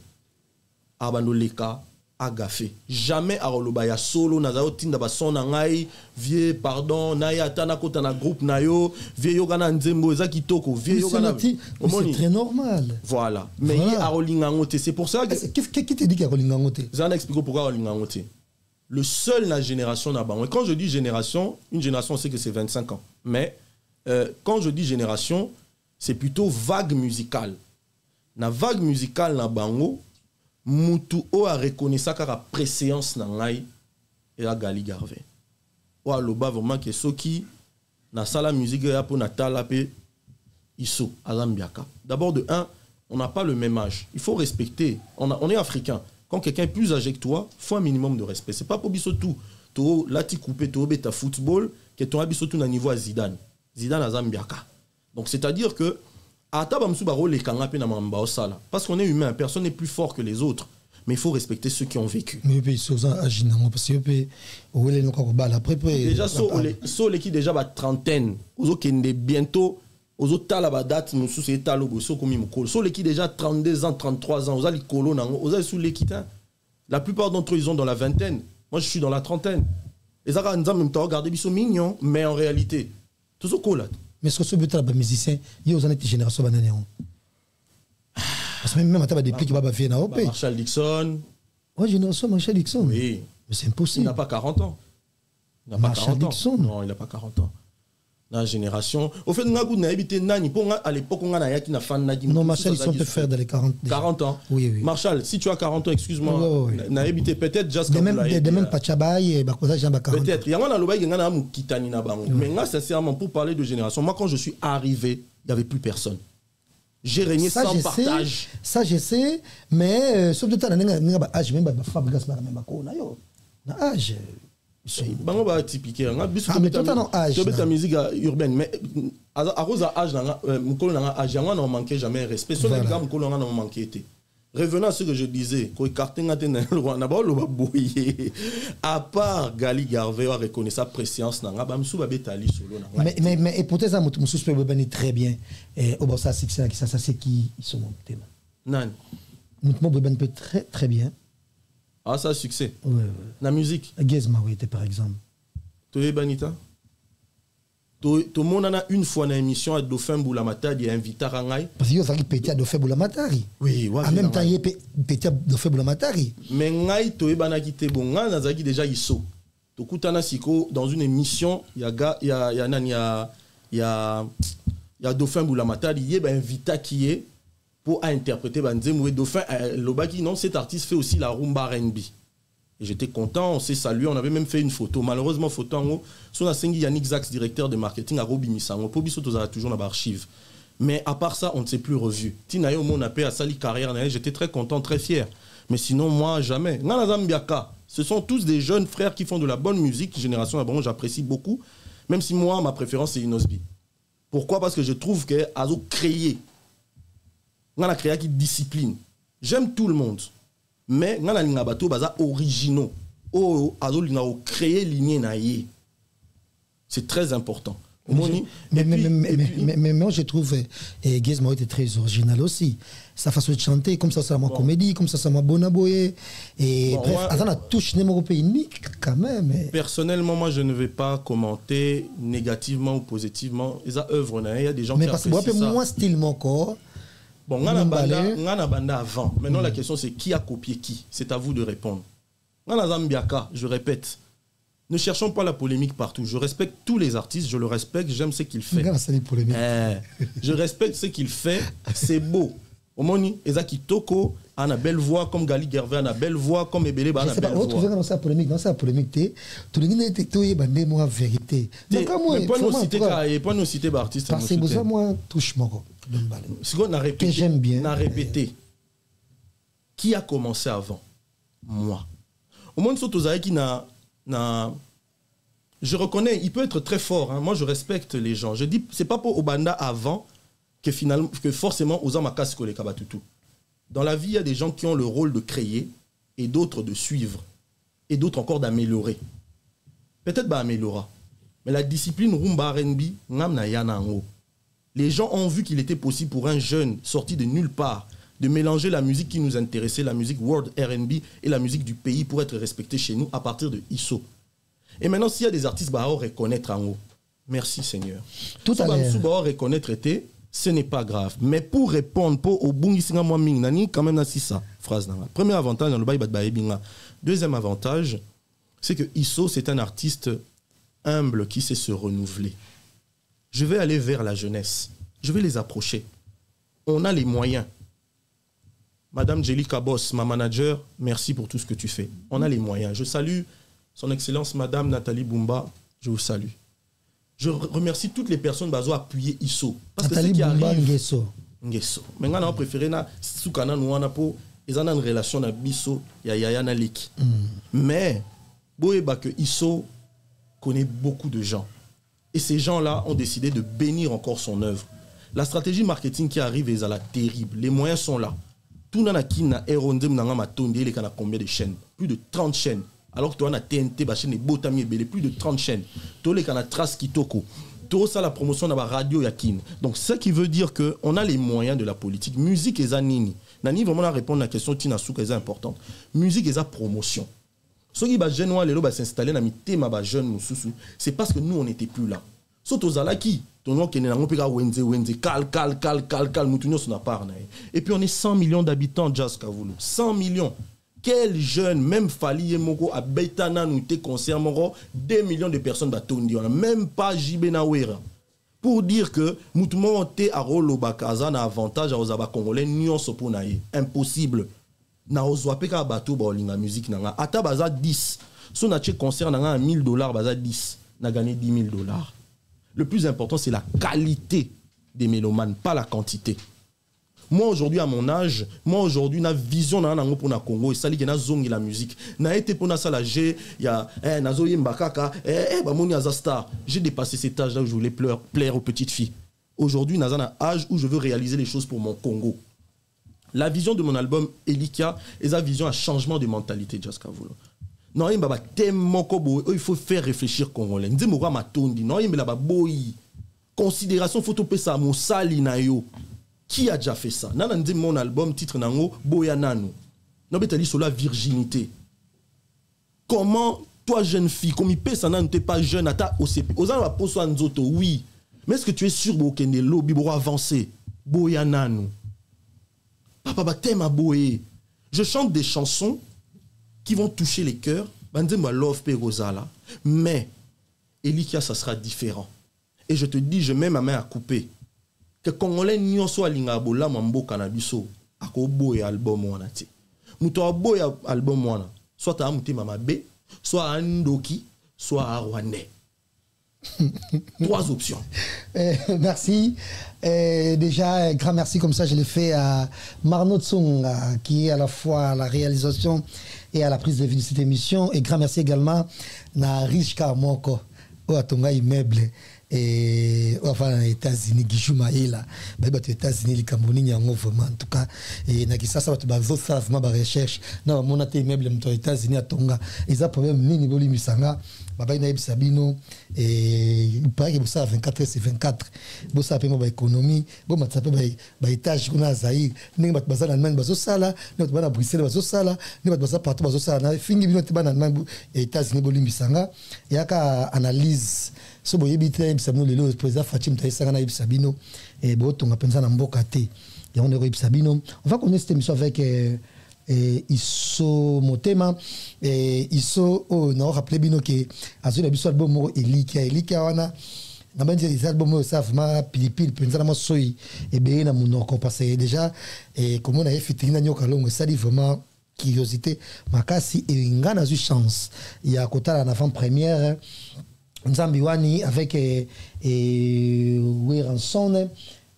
Abandoleka, Agafé. Jamais à Rolobaya solo, Nazao Tinda Basson Nangai, Vie, pardon, Naya Tanako Tana groupe Nayo, Vie Yogana Nzembo, Zakitoko, Vie Yogana. C'est très normal. Voilà. Mais il y a Rolingangote. C'est pour ça que. Qui te dit qu'il y a Rolingangote? Je vais expliquer pourquoi Rolingangote. Le seul, la génération n'a pas. Quand je dis génération, une génération, on sait que c'est 25 ans. Mais quand je dis génération, c'est plutôt vague musicale. La vague musicale n'a pas. Moutou o a reconnu ça car la préséance n'a ngai et la Gali Garvey. Ou a loba vraiment que ceux qui na sala musique ya pour natala pe iso azambiaka. D'abord de un, on n'a pas le même âge. Il faut respecter. On est africain. Quand quelqu'un est plus âgé que toi, il faut un minimum de respect. C'est pas pour biso tout. To là tu coupé to beta football que ton biso tout na niveau à Zidane. Zidane azambiaka. Donc c'est-à-dire que parce qu'on est humain, personne n'est plus fort que les autres. Mais il faut respecter ceux qui ont vécu. Déjà, ceux qui déjà la trentaine, bientôt, date, ceux qui déjà 32 ans, 33 ans, la plupart d'entre eux, ils ont dans la vingtaine. Moi, je suis dans la trentaine. Et ça, ils sont mignons, mais en réalité, tout ce qu'on a. Mais ce que ce but là, les musiciens, il y a aux années de génération banane. Parce que même à des plis qui va faire na OP. Marshall Dixon. Ouais, génération Marshall Dixon. Oui. Mais c'est impossible. Il n'a pas 40 ans. Il n'a pas 40 ans. Dixon. Non, il n'a pas 40 ans. La génération. Au fait, on a habité Nani. À l'époque, on a qui n'a fan Nani. Non, Marshall Dixon peut faire dans les 40 déjà. 40 ans. Oui, oui. Marshall, si tu as 40 ans, excuse-moi. On a habité peut-être juste comme ça. De même Pachabaye et Bakosa Jamba 40. Peut-être. Il y a un loba, il y a un Kitani na bango. Mais là, sincèrement, pour parler de génération, moi, quand je suis arrivé, il n'y avait plus personne. J'ai régné sans partage. Ça, je sais, mais sauf de temps, âge, même fabrication, même âge. Bango ba typique nga biso mais toi t'as âge tu ta musique urbaine mais à cause âge na mukolo na âge nga na manquer jamais respect so les gars mukolo nga na manquer été revenant à ce que je disais ko écarter nga tena na ba lo ba boyer à part Gali Garvey a reconnu sa présence na nga ba msu ba betali solo na mais et peut-être ça musu peut venir très bien et au ça c'est qui ils sont montés nan mutu ben peut très bien. Ah, ça, succès. Ouais. La musique. Gizma, oui, par exemple. Tu es Banita? Tout le monde a une fois dans l'émission à Dauphin Boulamata, il y a invité à Rangaï. Parce qu'il y a petit à Dauphin Boulamatari. Oui, oui. En même temps, il y a petit à Dauphin Boulamatari. Mais Ngaï, tu es Banakité, bon, Ngaï, déjà, il saut. Tu écoutes Siko dans une émission, il y a Dauphin Boulamata, il y a invité qui est. Pour interpréter Banzemoué Dauphin, Lobaki, non, cet artiste fait aussi la rumba R&B. Et j'étais content, on s'est salué, on avait même fait une photo. Malheureusement, photo en haut, son Asengi Yannick Zax, directeur de marketing à Robi Missango. Pour Bissot, on a toujours dans l'archive. Mais à part ça, on ne s'est plus revu. Tinayo, mon appel à Sali carrière, j'étais très content, très fier. Mais sinon, moi, jamais. Nanazambiaka, ce sont tous des jeunes frères qui font de la bonne musique, génération Abron, j'apprécie beaucoup. Même si moi, ma préférence, c'est Inosbi. Pourquoi? Parce que je trouve qu'Azo créé. On a créé qui discipline. J'aime tout le monde. Mais on a lingabato baza originaux. Oh, azo linga créer lignée naïe. C'est très important. Mais moi je trouve Gizmo était très original aussi. Sa façon de chanter, comme ça c'est ma comédie, comme ça c'est ma bonne aboye. Et bref, attends, la touche numéro unique quand même. Personnellement, moi je ne vais pas commenter négativement ou positivement. Les œuvres, il y a des gens qui apprécient ça. Mais parce que moi style mon corps. Bon, on a banda avant. Maintenant, la question c'est qui a copié qui? C'est à vous de répondre. On a Zambiaka, je répète. Ne cherchons pas la polémique partout. Je respecte tous les artistes, je le respecte, j'aime ce qu'il fait. Je respecte ce qu'il fait, c'est beau. Omoni, Ezaki Toko, a une belle voix, comme Gali Gervais, a une belle voix, comme Ebele, a une belle voix. Dans sa polémique, tout le monde était tout bandé, moi, vérité. Mais pas nous citer artiste. Parce que ça, moi, touche mon corps. Ce qu'on a répété, que j'aime bien. On a répété. Qui a commencé avant? Moi. Au moins, qui n'a. Je reconnais, il peut être très fort. Hein. Moi, je respecte les gens. Je dis, c'est pas pour Obanda avant que forcément, aux Amakas Kole Kabatutu. Dans la vie, il y a des gens qui ont le rôle de créer et d'autres de suivre et d'autres encore d'améliorer. Peut-être améliorer. Mais la discipline rumba R&B, n'amna yana en. Les gens ont vu qu'il était possible pour un jeune sorti de nulle part de mélanger la musique qui nous intéressait, la musique world R&B et la musique du pays pour être respecté chez nous à partir de ISO. Et maintenant, s'il y a des artistes à reconnaître en haut, merci Seigneur. Tout à l'heure. Reconnaître ce n'est pas grave. Mais pour répondre, pour au bungisinga moi ming nani quand même nasi ça phrase là. Premier avantage dans le bail binga. Deuxième avantage, c'est que ISO c'est un artiste humble qui sait se renouveler. Je vais aller vers la jeunesse. Je vais les approcher. On a les moyens. Madame Jelika Boss, ma manager, merci pour tout ce que tu fais. On a les moyens. Je salue son Excellence Madame Nathalie Boumba. Je vous salue. Je remercie toutes les personnes qui ont appuyé ISO. Parce Nathalie que Boumba Nguesso. Mais on a préféré na soukana nouana po ils ont une relation na biso ya na liki. Mais boyeba que ISO connaît beaucoup de gens. Et ces gens-là ont décidé de bénir encore son œuvre. La stratégie marketing qui arrive est à la terrible. Les moyens sont là. Tout nana kina erondem nanga matondi il y a combien de chaînes? Plus de 30 chaînes. Alors que toi on a TNT ba chaîne Botami Ebele plus de 30 chaînes. Toi les kana Trace Kitoko. Toi ça la promotion na ba radio yakin. Donc ce qui veut dire que on a les moyens de la politique. Musique et zanini. Nani vraiment répondre à la question Tina Souka est importante. Musique et sa promotion. Ceux qui ba jeune wa lelo ba s'installer na mitema ba jeune mususu, c'est parce que nous on n'était plus là. Soto zalaki ton nom qui est nango peka wenze cal mutunyo sona parna. Et puis on est 100 millions d'habitants Jazz Kavulu. 100 millions. Quel jeune, même Fali Yemoko, à Beitana, nous te concerne 2 millions de personnes batondi. On n'a même pas Jibé Nawera. Pour dire que Moutoumon te a rolo bakaza na avantage à Ozaba Congolais, nyon soponaye. Impossible. Na ozwapeka bato ba olinga musique nanga. Ata baza 10. Son a tché concert nanga $1000, baza 10. Na gagné $10,000. Le plus important, c'est la qualité des mélomanes, pas la quantité. Moi aujourd'hui à mon âge, moi aujourd'hui na vision na nango pour na Congo et ça li na zongi la musique. Na été pour na ça la j'ai il y a nazo yemba kaka ba moni azasta. J'ai dépassé cet âge là où je voulais plaire aux petites filles. Aujourd'hui na un âge où je veux réaliser les choses pour mon Congo. La vision de mon album Elikia est la vision à changement de mentalité Jaska Volo. Non il baba tellement kobo il faut faire réfléchir Congolais. Nzemo kwa matondi non il la ba boy. Considération photo pesa mo sali na yo. Qui a déjà fait ça? Nana dit mon album titre nango Boya Nanu. Non mais t'as dit sur la virginité. Comment toi jeune fille comme il pèse ça n'es pas jeune à ta OCP. Aux va poser un zoto oui. Mais est-ce que tu es sûr que le lobby pour avancer? Boya Nanu. Papa ba t'aime à boyer. Je chante des chansons qui vont toucher les cœurs. Bandé moi love pe Rosala. Mais Elikia ça sera différent. Et je te dis je mets ma main à couper. Que Congolais nyonso alinga bola mamboka na biso akoboya album wana ti muto aboya album wana soit ta muti mama B soit Andoki soit Rwandais. 3 options. Merci. Déjà grand merci comme ça je l'ai fait à Marno Tsonga qui est à la fois à la réalisation et à la prise de vue de cette émission et grand merci également na Richka Moko au atonga immeuble. Et enfin les États-Unis Gijuma est là bah les États-Unis les Camerounais yango vraiment en tout cas et na kisa ça ba zo ça vraiment ba recherche non mon até meuble les États-Unis à Tonga ils a problème nini boli misanga baba ina Sabino et il paraît que ça 24 c'est 24 bo ça paiement ba économie bo matsape ba étage kuna Zaïre ninga bat bazana nan bazo sala ne bat bana Bruxelles bazo sala ne bat baza partout bazo sala na fingi bino te bana nan États-Unis boli misanga et aka analyse so boye bité Sabino le président Fatim Taïsanga na Sabino et bo tonga pensa na mboka te ya on est Sabino on va connaître cette émission avec Isso Motema et Isso on a rappelé bino que azula biso album Elikia wana na bandi des albums ça vraiment pilipil pensa na soi et bien na monoko parce que déjà et comme on a fait na nyoka longo ça dit vraiment curiosité makasi et ngana zu chance il y a kotala na avant-première Nzambiwani avec Ranson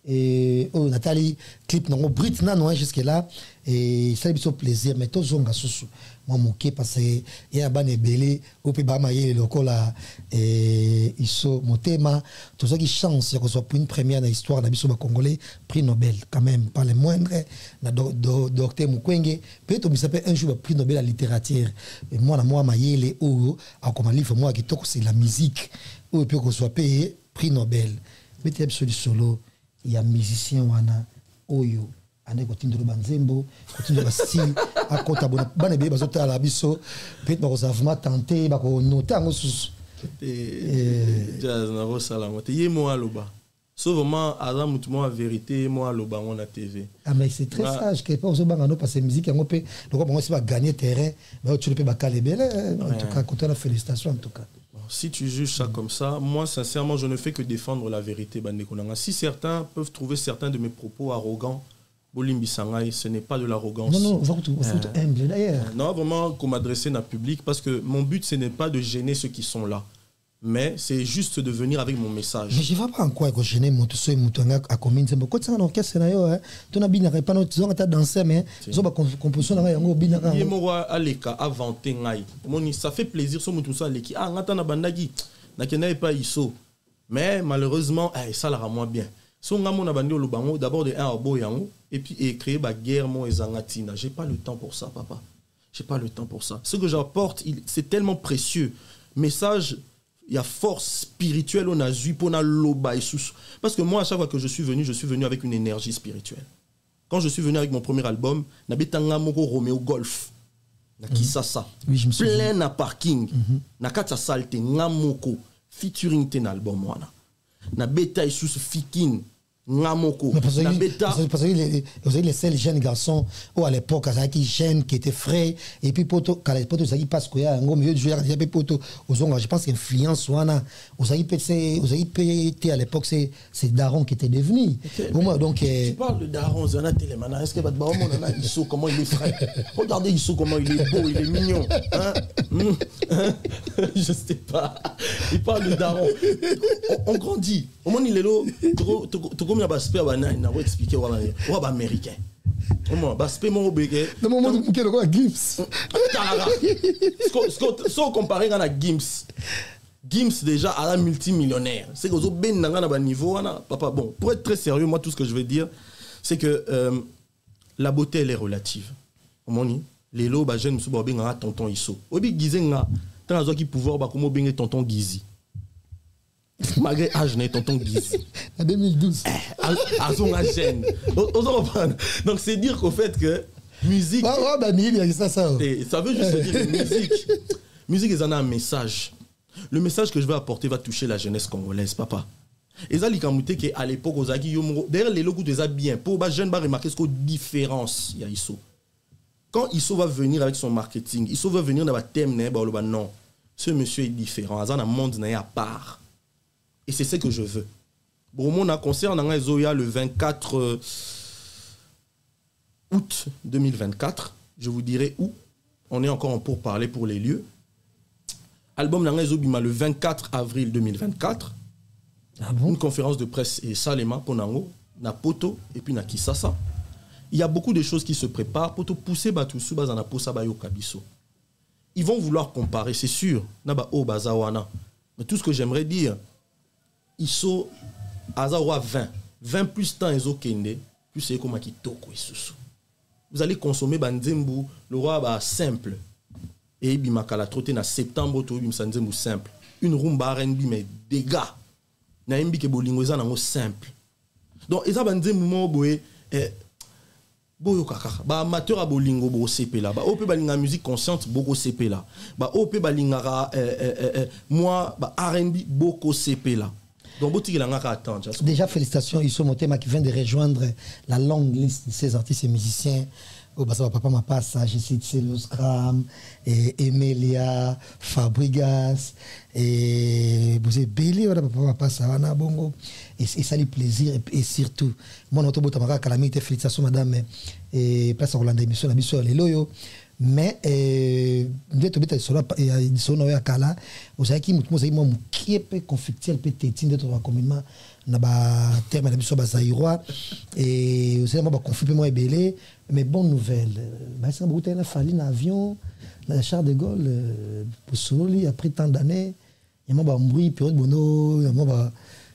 et Nathalie clip non Britna non jusque là et ça me plaisir mais tout zonga susu moi moqué parce que il y a ban belé au pe ba maye le lokola et Isso Motema tout ça qui chance que soit pour une première dans l'histoire na biso ba congolais prix Nobel quand même pas les moindres na docteur Mukwege peut-être me s'appelle un jour prix Nobel à littérature et moi na moi maye les ou à comme livre moi qui toko c'est la musique ou peut qu'on soit payé prix Nobel mais tu es solo il y a musicien wana oyo ane kotindo banzembo kotindo style akota bona bana be bazota la biso peut ba kozavuma tenter ba ko noter ngo susu jazz na rosala mote yemo aloba sauf vraiment azam mutumo la vérité moi aloba on a TV ah mais c'est très sage que pas ozo bangano parce que musique ngo pe donc on va gagner terrain mais tu le peux ba calebele en tout cas côté la félicitation en tout cas. Si tu juges ça comme ça, moi sincèrement je ne fais que défendre la vérité. Si certains peuvent trouver certains de mes propos arrogants, Bolimbi Sangai, ce n'est pas de l'arrogance. Non, faut humble d'ailleurs. Non, vraiment qu'on m'adresse à public parce que mon but ce n'est pas de gêner ceux qui sont là. Mais c'est juste de venir avec mon message. Mais je ne vois pas en quoi que gêner mon tout seul moutonga à combien c'est beaucoup de ça dans quel scénario hein. Tu n'as bien pas notre zone à danser mais ils ont pas composition là yango bien là. Yemora aleka avanté ngai. Moni ça fait plaisir so mutu ça leki ah ngata na bandagi. Na kenai pas iso. Mais malheureusement ça la rend moins bien. So ngamo na bandi olobango d'abord de un arbo yango et puis créer ba guerre mo ezangatina. J'ai pas le temps pour ça papa. J'ai pas le temps pour ça. Ce que j'apporte c'est tellement précieux. Message il y a force spirituelle on a vu pour na loba et sous parce que moi à chaque fois que je suis venu avec une énergie spirituelle. Quand je suis venu avec mon premier album na betanga moko Romeo Golf na Kisasa oui, je me souviens. Plein na parking na kata salte ngamoko featuring ten album wana na beta et sous fikin ngamoko na beta parce que les seuls jeunes garçons ou à l'époque qui jeunes qui étaient frais et puis poto quand les potos ça qui passe quoi en milieu de jouer il y a poto aux ongles je pense influence wana aux PT à l'époque c'est Daron qui était devenu moi donc tu parles de Daron Zana Télémana est-ce que va on a Isso comment il est frais regardez Isso comment il est beau il est mignon hein je sais pas il parle de Daron on grandit au moins il est là comme il y a aspect on va expliquer on va américain. Comment aspect mon bégué. Dans mon monde qui est quoi Gims. Ce qu'on compare à Gims. Gims déjà à la multimillionnaire. C'est que vous avez un niveau papa bon, pour être très sérieux, moi tout ce que je veux dire c'est que la beauté elle est relative. Moni les lots ba jeune musuba benga tonton iso. Obi gizenga tant azo ki pouvoir ba komo benga tonton Gizi. Malgré âge né tonton Gizi. En 2012. Donc c'est dire qu'au fait que musique ça veut juste dire que musique est un message. Le message que je vais apporter va toucher la jeunesse congolaise, papa. Et ça, likamouté que à l'époque, aux Agi Yomoro, d'ailleurs, les logos des bien. Pour les jeunes, remarquer ce qu'on différence, il y a Isso. Quand Isso va venir avec son marketing, Isso va venir dans le thème, non, ce monsieur est différent. Il y a un monde à part. Et c'est ce que je veux. Bon, mon concert dans Zoya le 24 août 2024. Je vous dirai où. On est encore en pourparlers pour les lieux. Album dans Zobima le 24 avril 2024. Ah bon? Une conférence de presse et Salema Ponango, na Poto et puis na Kisasa. Il y a beaucoup de choses qui se préparent pour te pousser Batusu bazana posa bayo kabiso. Ils vont vouloir comparer, c'est sûr. Naba o bazawana. Mais tout ce que j'aimerais dire, Isso azawa 20 plus temps ezo kende, plus c'est comme qui toko isusu. Vous allez consommer banzembu, le roi ba simple. Et bimakala troté na septembre to bimsanzembu simple. Une rumba R&B mais dégâts. Na mbi ke bolingo eza nango simple. Donc eza banzembu mo boye boyo kaka ba amateur a bolingo bo CP là ba opé balinga musique consciente boko CP là ba opé balinga moi ba R&B boko CP là. Donc déjà félicitations Isso Motema qui vient de rejoindre la longue liste de ces artistes et musiciens. Papa Mapassa, je cite Célos Kram, Emelia, Fabregas, et vous avez Bélé, Papa Mapassa, Wana Bongo, et ça lui plaisir, et surtout, moi, notre botamara, calamité, félicitations, madame, et place à Rolanda, émission, la mission, les loyaux, mais, vous êtes obligé de se Kala, vous savez qui peut conflictuel, peut être, d'être communément, na ba terme na biso bazaïrois et aussi moi ba conflit moi belé mais bonne nouvelle ba ça beaucoup na fallu na avion na Charles de Gaulle pour Sololi après tant d'années il m'a ba mbri période bono moi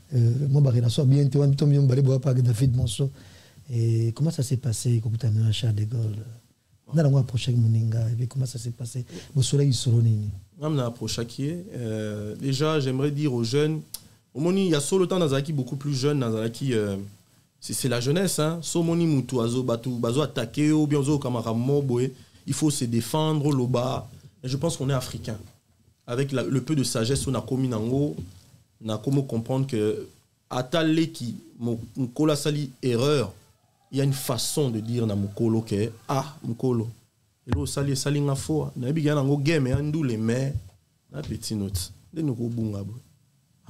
ba relation bien to bien balé bois pas David Monso et comment ça s'est passé quand tu as à Charles de Gaulle on a approché Moninga et comment ça s'est passé au soleil Soloni on a approché qui déjà j'aimerais dire aux jeunes il y a solo temps dans qui beaucoup plus jeune dans qui c'est la jeunesse hein somoni mutu azo batu bazo attaquer ou bien zo kamara moboé il faut se défendre loba et je pense qu'on est africain avec le peu de sagesse on a commis nango on a comment comprendre que atale qui mukolo sali erreur il y a une façon de dire na mukolo que mukolo et lo sali nga fo na bi nango game andu les mais na petit note de nous bunga bo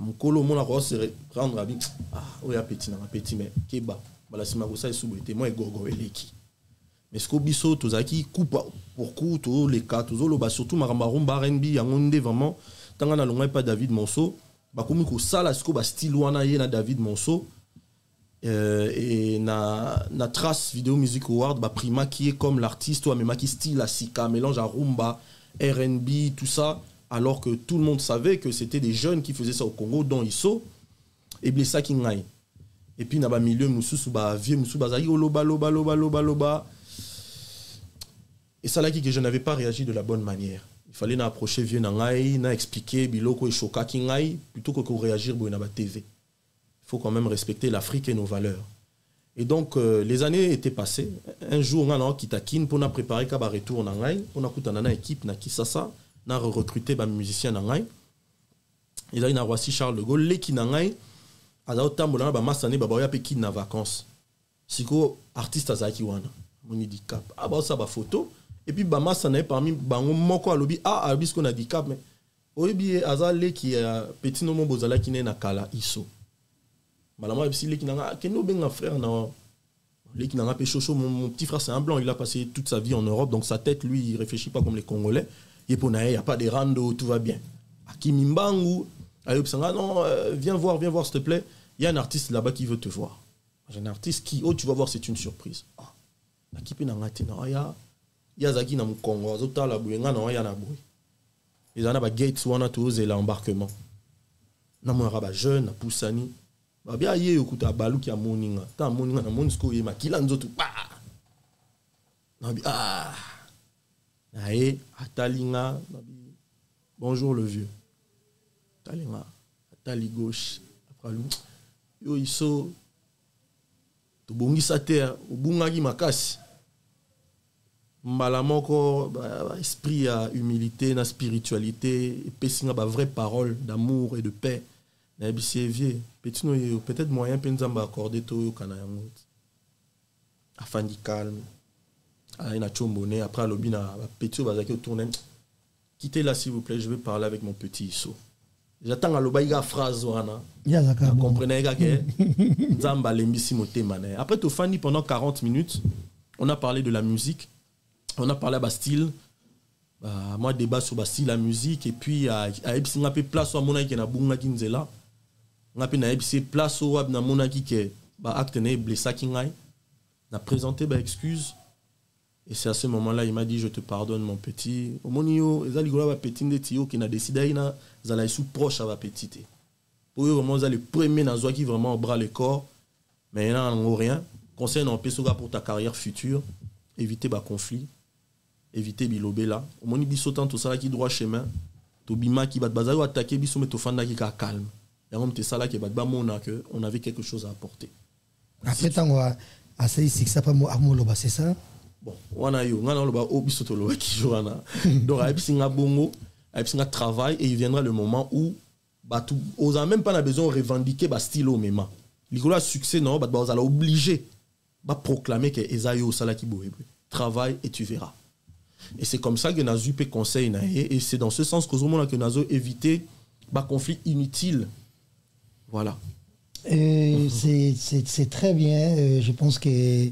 Mukolo mon arrose se prendre avec oya petit mais keba bala sima ko sa soubeté moi gogo eleki mais ce que biso tozaki coupe pour coup tous les cas tous lo ba surtout maramba R&B yangonde vraiment tanga na longa pas David Monso ba komi ko sala ce que ba style wana ye na David Monso et na trace vidéo music award ba prima qui est comme l'artiste toi même qui style asika mélange à rumba R&B tout ça. Alors que tout le monde savait que c'était des jeunes qui faisaient ça au Congo, dont Isso et Blessa Kingai. Et puis, dans le milieu, vieux, loba. Et ça, là, que je n'avais pas réagi de la bonne manière. Il fallait approcher vieux Nangai, expliquer Biloko et Choka Kingai, plutôt que réagir pour la TV. Il faut quand même respecter l'Afrique et nos valeurs. Et donc, les années étaient passées. Un jour, on a quitté pour préparer un retour Nangai, on a coupé une équipe, na Kisasa. On a recruté des musiciens nangai et là il a Roissy Charles de Gaulle les qui nangai a tambola ba masane ba boya pe ki na vacances siko artiste azaki wana moni di cap ba ça ba photo et puis ba masane parmi bango moko alobi albis qu'on a di cap mais oyebi azale qui petit nomo bozala ki na kala Isso malama bisi les qui nanga keno benga frère na les qui nanga pe chocho mon petit frère c'est un blanc il a passé toute sa vie en Europe donc sa tête lui il réfléchit pas comme les Congolais. Il n'y a pas de rando, tout va bien. Akimi Mbangu, non, viens voir s'il te plaît. Il y a un artiste là-bas qui veut te voir. J'ai un artiste qui, oh, tu vas voir, c'est une surprise. Ah, qui peut n'angati na ya zaki na Congo, zota la bouenga na ya na boui. Ils en a ba gates wana tous et l'embarquement. Na mo raba jeune na poussani. Ba bia ye okuta balu ki amoninga. Ta moninga na monsko ye makila nzoto pa. Na bi ah. Na e atalinga na bi bonjour le vieux. Atalinga atali gauche après lui. Yo iso to bongisa terre obungaki makasi. Mbala moko esprit à humilité na spiritualité et pesinga ba vraie parole d'amour et de paix na bisi vieux petit no peut-être moyen penzamba accorder to yo kana yango afin di calme na chombone après lobi na petit bazaki tourner quittez là s'il vous plaît, je vais parler avec mon petit Isso. J'attends à l'obaïga phrase wana. Vous comprenez que nzamba lembisi motema. Après to fani pendant 40 minutes, on a parlé de la musique. On a parlé à style, moi débat sur style la musique et puis à epsi ngape place au monaki na bunga kinzela. Ngape na epsi place au na monaki ke ba acte ne blessa kingai. Na présenté ba excuse et c'est à ce moment-là il m'a dit je te pardonne mon petit. Au monio ezali gola ba petit ndetio qui na décidé ina zala sous proche à ba petite. Pour eux vraiment ça le premier na qui vraiment bras le corps mais il n'a rien. Conseil non pesoga pour ta carrière future, éviter ba conflit. Éviter bilobé là au moni biso tant tout ça qui droit chemin to bima qui bat bazayo attaquer biso mais to fanda qui calme et on te ça là qui bat ba mona que on avait quelque chose à apporter après tant on a c'est ça pas moi amoloba c'est ça bon on a yo ngana loba o biso to lo qui joana donc a bisinga bongo a bisinga travail et il viendra le moment où bah tout on a même pas besoin de revendiquer ba style au même l'ikola succès non bah on a obligé bah proclamer que ezayo ça là qui boue travail et tu verras. Et c'est comme ça que Nazo peut conseiller et c'est dans ce sens que Nazo éviter un conflit inutile. Voilà. C'est très bien. Je pense que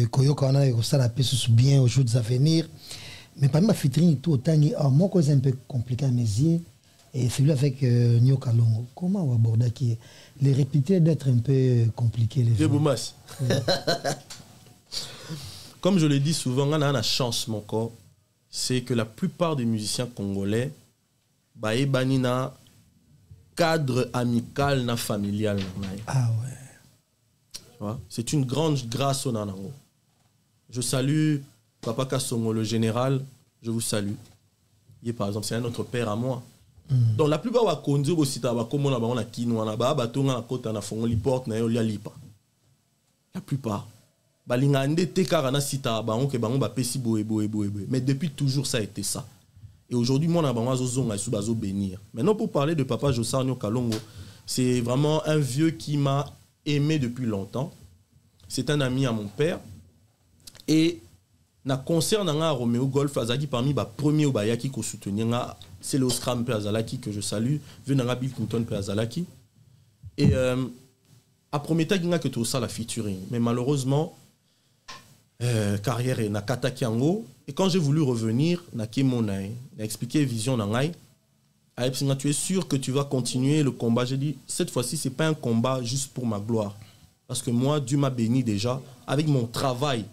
Koyo Kana et ça la paix bien aux jours à venir. Mais parmi ma vitrine tout autant moi c'est un peu compliqué à mes yeux et celui avec Nyo Kalongo. Comment on aborde qui les réputés d'être un peu compliqués les gens. Comme je le dis souvent, on a la chance, mon corps, c'est que la plupart des musiciens congolais, na cadre amical, na familial. Ah ouais. C'est une grande grâce au Nanango. Je salue Papa Kassongo, le général, je vous salue. Il par exemple, c'est un autre père à moi. Donc la plupart wa konzo bo sita ba komo na ba na kinwa na ba batonga na kota na fongo li porte na yo lia lipa. La plupart mais depuis toujours ça a été ça et aujourd'hui moi bénir. Maintenant pour parler de Papa Jossar Nyo Kalongo, c'est vraiment un vieux qui m'a aimé depuis longtemps. C'est un ami à mon père et na concert na Romeo Golf azaki parmi ba premier ou bayaki ko soutenir c'est le Oscar Azalaki que je salue venanga Bill Clinton Azalaki et à premier temps que tout ça la featuring mais malheureusement carrière na kataki yango et quand j'ai voulu revenir na kemonae na expliquer vision na ngai a tu es sûr que tu vas continuer le combat. J'ai dit cette fois-ci c'est pas un combat juste pour ma gloire parce que moi Dieu m'a béni déjà avec mon travail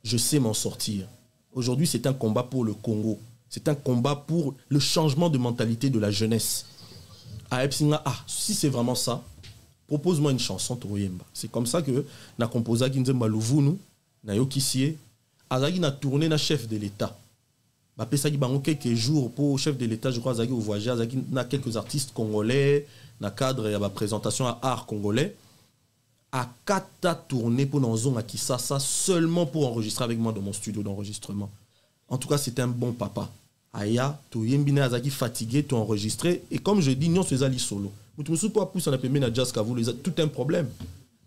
je sais m'en sortir. Aujourd'hui c'est un combat pour le Congo, c'est un combat pour le changement de mentalité de la jeunesse. Si c'est vraiment ça, propose-moi une chanson Toyemba. C'est comme ça que na composa Kinzemba Louvunu na yokisie azaki na tourné na chef de l'État. Ba pesaki bango quelques jours pour chef de l'État, je crois azaki au voyage, azaki na quelques artistes congolais na cadre ya ba présentation à art congolais. A kata tourné pour dans à Kisasa seulement pour enregistrer avec moi dans mon studio d'enregistrement. En tout cas, c'était un bon papa. Aya, to yembine azaki fatigué, to enregistré et comme je dis non c'est ali solo. Mutu musu pour pousser na pembe na jazz ka vous tout un problème.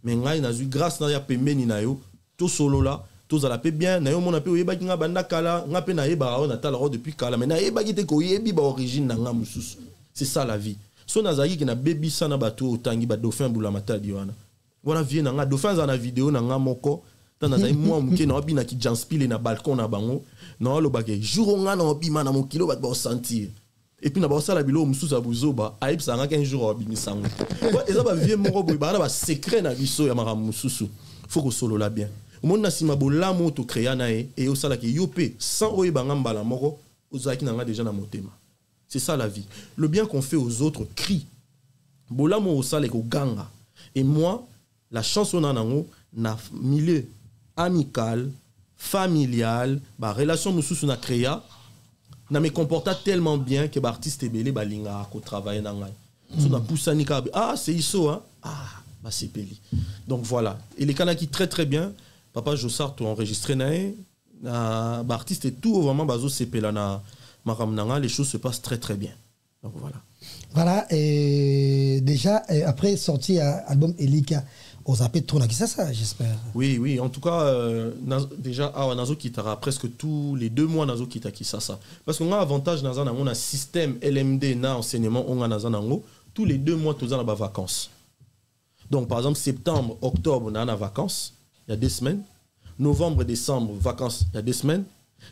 Mais ngai na eu grâce na ya pembe ni na yo tout solo là, tout à la paix bien, na yo mon appel yeba ki nga banda kala, nga pe na yeba on atala depuis kala, mais na yeba ki te ko yebi ba origine na nga mususu. C'est ça la vie. So nazaki ki na baby sana bato otangi ba dauphin bula matadi wana. Voilà vie na nga dauphin za na vidéo na nga moko, tan nazaki moi muke na obi na ki janspile na balcon na bango, na lo ba ke jour nga na obi mana mo kilo ba sentir. et puis na ba ça la bilo mususu abuzoba aib sanga qu'un jour abimisango et ça ba vie moko boy ba na secret na biso ya mara mususu faut que solo la bien au monde na sima bolamo to créa na et au sala ki yopé sans oyebanga mbala moko ozaki nanga déjà na motema. C'est ça la vie. Le bien qu'on fait aux autres crie. Bolamo au sala ko ganga. Et moi la chanson nanango na milieu amical, familial, ba relation mususu na créa na me comporta tellement bien que l'artiste belé balinga ko travailler na ngai. So na poussani ka ah c'est iso hein. Ah bah c'est peli. Donc voilà, et les kanaki très très bien. Papa Jossart to enregistré nae na ba artiste et tout vraiment bazo sepela na maramnanga, les choses se passent très très bien. Donc voilà. Voilà, et déjà après sorti album Elika aux appels tourna qui ça j'espère. Oui oui, en tout cas déjà nazo kitara presque tous les 2 mois nazo kita qui ça parce qu'on a avantage dans on a système LMD na enseignement on a nazanango tous les 2 mois tous en ba vacances. Donc par exemple septembre, octobre on a vacances, il y a 2 semaines. Novembre, décembre vacances, il y a 2 semaines.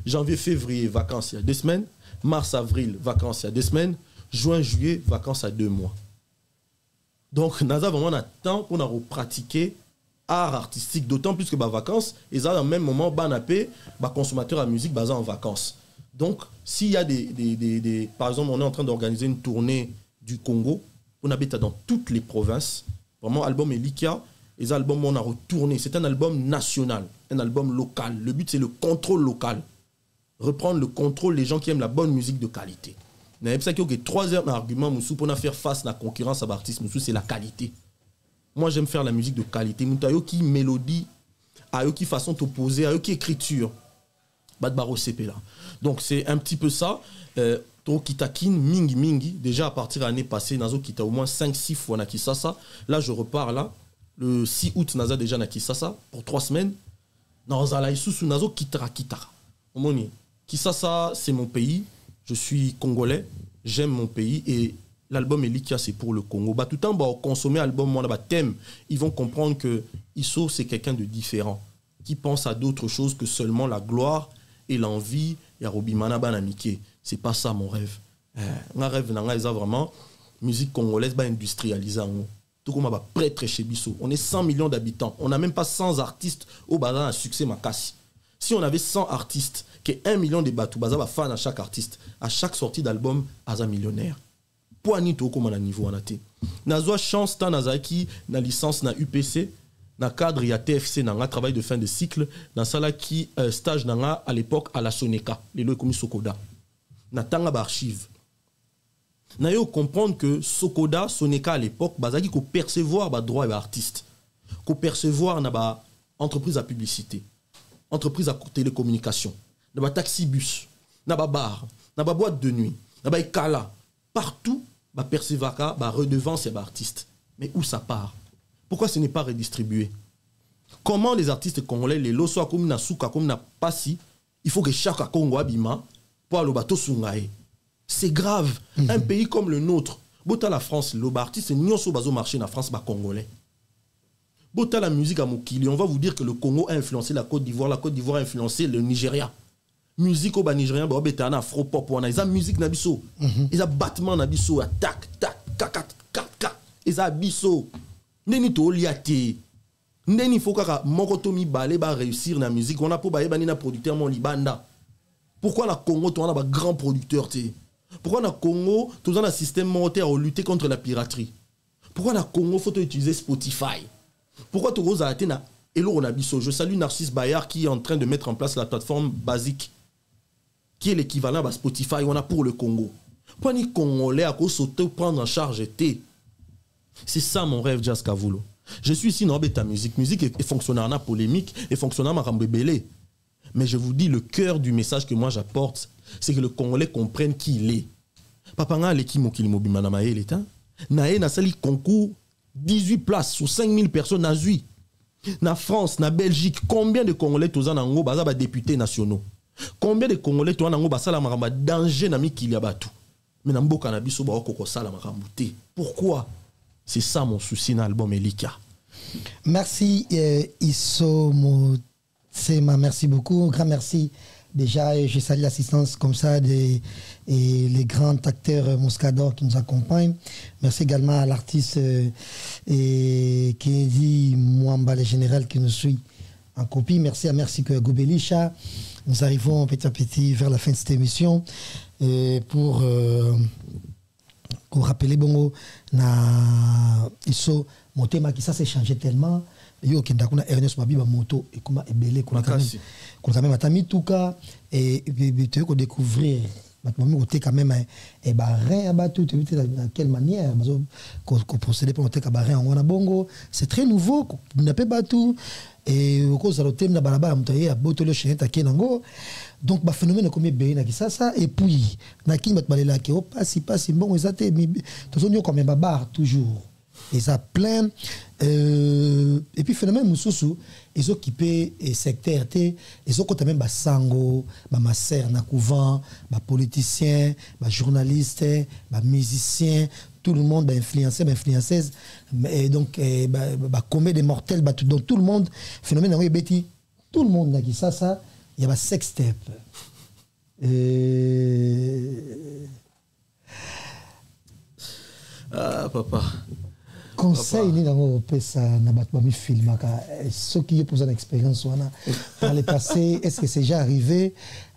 Janvier, février vacances, il y a 2 semaines. Mars, avril vacances, il y a 2 semaines. Juin, juillet vacances à 2 mois. Donc, nous avons vraiment un temps pour nous pratiquer art artistique, d'autant plus que les vacances, ils ont au même moment, les consommateurs à musique basés en vacances. Donc, s'il y a par exemple, on est en train d'organiser une tournée du Congo, on habite dans toutes les provinces. Vraiment, album Elika, les albums, on a retourné. C'est un album national, un album local. Le but, c'est le contrôle local. Reprendre le contrôle des gens qui aiment la bonne musique de qualité. Mais c'est que 3 argument pour faire face à la concurrence à l'artiste, c'est la qualité. Moi, j'aime faire la musique de qualité. Moutayo qui mélodie, ayo qui façon d'opposer, ayo qui écriture. Badbaro CP là. Donc c'est un petit peu ça. Kitakin mingi mingi. Déjà à partir de l'année passée, nazo kita au moins 5-6 fois na Kisasa. Là, je repars là. Le 6 août, naza déjà na Kisasa pour 3 semaines. Naza la isusu nazo kitara. Omoni. Kisasa, c'est mon pays. Je suis congolais, j'aime mon pays et l'album Elika c'est pour le Congo. Bah, tout le temps, bah, consommer l'album, moi, bah, thème, ils vont comprendre que Isso c'est quelqu'un de différent, qui pense à d'autres choses que seulement la gloire et l'envie. Et Robimana Banamike, c'est pas ça mon rêve. Mon rêve, c'est vraiment musique congolaise, bah, industrialisée. Tout comme bah, prêtre chez Bisso. On est 100 millions d'habitants. On n'a même pas 100 artistes au bazar à succès Makassi. Si on avait 100 artistes, que 1 million de batou, baza ba fan à chaque artiste, à chaque sortie d'album, aza millionnaire. Pour Anito, comme on a niveau en athée. Nazo chance, ta nazaki, na licence, na UPC, na cadre, ya TFC, na travail de fin de cycle, na sala qui stage na à l'époque à la Soneka, les lois comme Sokoda. Na tanga ba archive. Na yo comprendre que Sokoda, Soneka à l'époque, bazaki ko percevoir ba droit et artiste. Ko percevoir na ba entreprise à publicité. Entreprise à télécommunication, n'a pas taxi bus, n'a pas bar, n'a pas boîte de nuit, n'a pas écala. Partout, bah percevaka, bah redevance et bah artiste. Mais où ça part? Pourquoi ce n'est pas redistribué? Comment les artistes congolais, les loso comme na souka comme na passi, il faut que chaque Congo abima pour aller au bateau sungae. C'est grave. Un pays comme le nôtre, bota la France, le artiste nyonso bazo marché na France ba congolais. Bota la musique à Mokili, on va vous dire que le Congo a influencé la Côte d'Ivoire a influencé le Nigeria. Musique au Nigérien, bah betana afro-pop, on a ils musique nabiso, ils a battement nabiso, tac tac kakat kat, ils a biso. Neni to liate. Neni faut que Mokotomi balé ba réussir na musique, on a pour ba na producteur mon libanda. Pourquoi la Congo on a ba grand producteur té? Pourquoi la Congo tout un système montaire à lutter contre la piraterie? Pourquoi la Congo faut utiliser Spotify? Pourquoi tu as été na Hello Ronabiso? Je salue Narcisse Bayard qui est en train de mettre en place la plateforme basique qui est l'équivalent à Spotify on a pour le Congo. Pourquoi les Congolais à cause sauter prendre en charge T? C'est ça mon rêve, Jazz Kavulo. Je suis ici dans ta musique est fonctionnant en polémique et fonctionnant en rambébélé. Mais je vous dis le cœur du message que moi j'apporte, c'est que le Congolais comprenne qui il est. Papa nga leki mokili mobimana maé l'état. Naé na sali concours 18 places sur 5000 personnes à Zui. Na France, na Belgique, combien de Congolais toza nango baza ba députés nationaux? Combien de Congolais toza nango basala maramba danger na mikili abatu? Mais na mboka na biso ba okoko sala marambuté. Pourquoi? C'est ça mon souci dans l'album Elika. Merci Isso Motsema, merci beaucoup. Un grand merci Déjà, je salue l'assistance comme ça et les grands acteurs Moscador qui nous accompagnent. Merci également à l'artiste Kennedy Mwamba, le général qui nous suit en copie. Merci à Merci Gobelisha. Nous arrivons petit à petit vers la fin de cette émission pour rappeler bongo na iso mon thème qui ça s'est changé tellement. Yo kenda kuna Ernest Mabiba moto et comment ebele kuna quand même atami tuka et tu veux découvrir maintenant quand même et barré abattu tu veux de quelle manière qu'on procéder pour monter cabaret en wana bongo c'est très nouveau n'a pas battu et au cause de l'hôtel na balaba mutaye a botolo cheneta kenango donc ba phénomène comme bien na ça et puis na kin bat balela ke o passe bon ezate tous on comme babar toujours et ça plein et puis phénomène mususu ils occupé et secteur té ils ont quand même ba sango ba maser na couvent ba politicien ba journaliste ba musicien tout le monde ba influenceur ba influenceuse et donc ba commet des mortels ba tout donc tout le monde phénomène oui beti tout le monde na qui ça il y a ba sex tape ah papa conseil ni dans pesa na batma mi filmaka ceux qui posent une expérience wana dans le passé est-ce que c'est déjà arrivé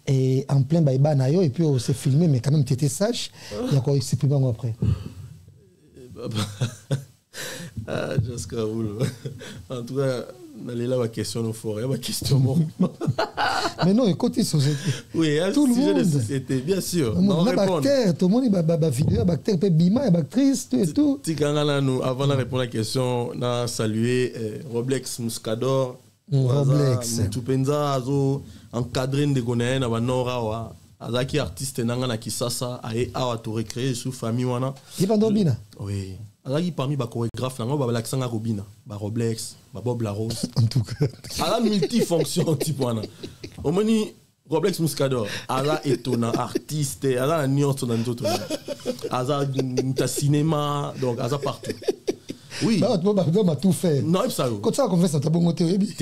et en plein baïba na yo et puis on s'est filmé mais quand même tu étais sage il y a quoi c'est plus bon après ah jusqu'à où en tout cas n'allez là ma question nous forêt ma question mais non écoute oui tout le monde de société bien sûr non répondre tout le monde ba vidéo acteur pe bima et actrice et tout tikangala nous avant de répondre à la question na saluer Roblex Muscador Roblex tout penza azo encadrer de gonaen na banora wa azaki artiste nanga na kisasa aé awa to recréer sous famille wana ibandobina oui azaki parmi ba chorégraphe nanga ba laksanga robina ba Roblex ba Bob La Rose en tout cas ala multifonction type wana omoni Roblex Muscador ala étonnant artiste ala na nuance dans d'autres ala ta cinéma donc ala partout oui bah tu m'as tout fait non ça quand ça confesse ta bonne théorie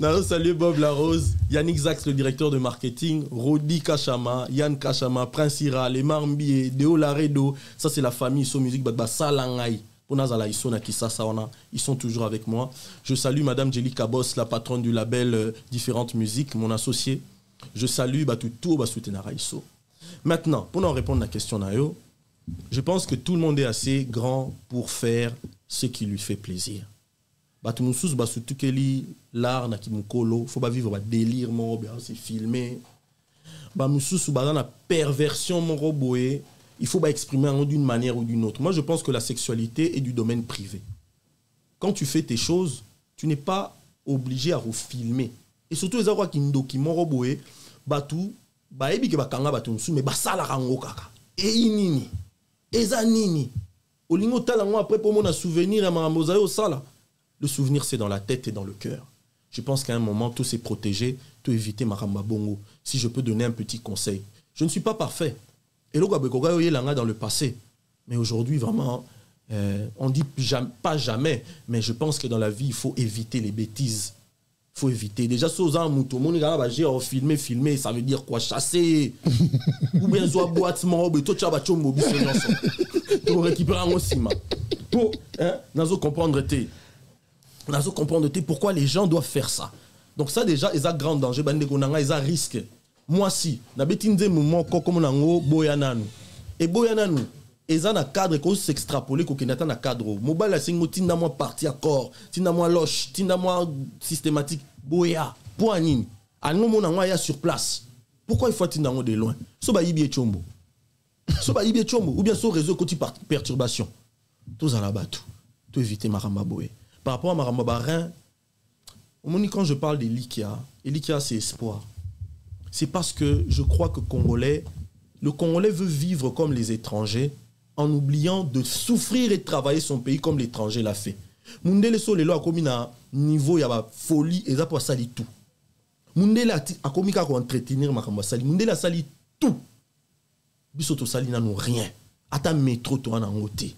non, salut Bob La Rose, Yannick Zax, le directeur de marketing, Rodi Kachama, Yann Kachama, Prince Ira, les Marmbier, Deo Laredo, ça c'est la famille So Music, Salangai, ils sont toujours avec moi. Je salue Madame Jelly Kabos, la patronne du label Différentes Musiques, mon associé. Je salue tout Soutenara Iso. Maintenant, pour nous répondre à la question Nayo, je pense que tout le monde est assez grand pour faire ce qui lui fait plaisir. Batumoussous basutukeli l'art na kimukolo faut pas vivre délire mon robot c'est filmé bamoussous ba na perversion mon robot il faut pas exprimer d'une manière ou d'une autre. Moi je pense que la sexualité est du domaine privé. Quand tu fais tes choses tu n'es pas obligé à refilmer et surtout les avoir qui document robot batu ba ebi ke bakanga batumoussous mais basala rango kaka et inini ezanini olingo talango après pour mon souvenir à mamozayo sala. Le souvenir, c'est dans la tête et dans le cœur. Je pense qu'à un moment, tout s'est protégé, tout éviter Maramba Bongo. Si je peux donner un petit conseil. Je ne suis pas parfait. Et le dans le passé. Mais aujourd'hui, vraiment, on dit pas jamais, mais je pense que dans la vie, il faut éviter les bêtises. Il faut éviter. Déjà, si on filmer, ça veut dire quoi? Chasser. Ou bien, zoa boîte, pour récupérer un osima. Pour, comprendre comprendre pourquoi les gens doivent faire ça. Donc ça déjà, ils ont grand danger, ils ont risque. Moi si, na betinze moment comme nango boyananu. Et boyananu, ils ont un cadre qu'on s'extrapoler qu'on n'a pas un cadre. Mobile la singo tinda moi parti à corps, tinda moi loche, tinda moi systématique boya. Poanine. Anu mon nango ya sur place. Pourquoi il faut tinda de loin? So ba yibie chombo. So ba yibie chombo ou bien so réseau côté perturbation. Tous à la batou. Tout éviter maramba boye. Par rapport à Maramba Barin, quand je parle d'Elikia, Elikia c'est espoir. C'est parce que je crois que le Congolais veut vivre comme les étrangers en oubliant de souffrir et de travailler son pays comme l'étranger l'a fait. Mundele so lelo akomi na niveau ya ba folie et ça pour sali tout. Mundele akomi ka ko entretenir makamba sali. Mundele sali tout. Bisoto sali na no rien. Ata métro to na ngote.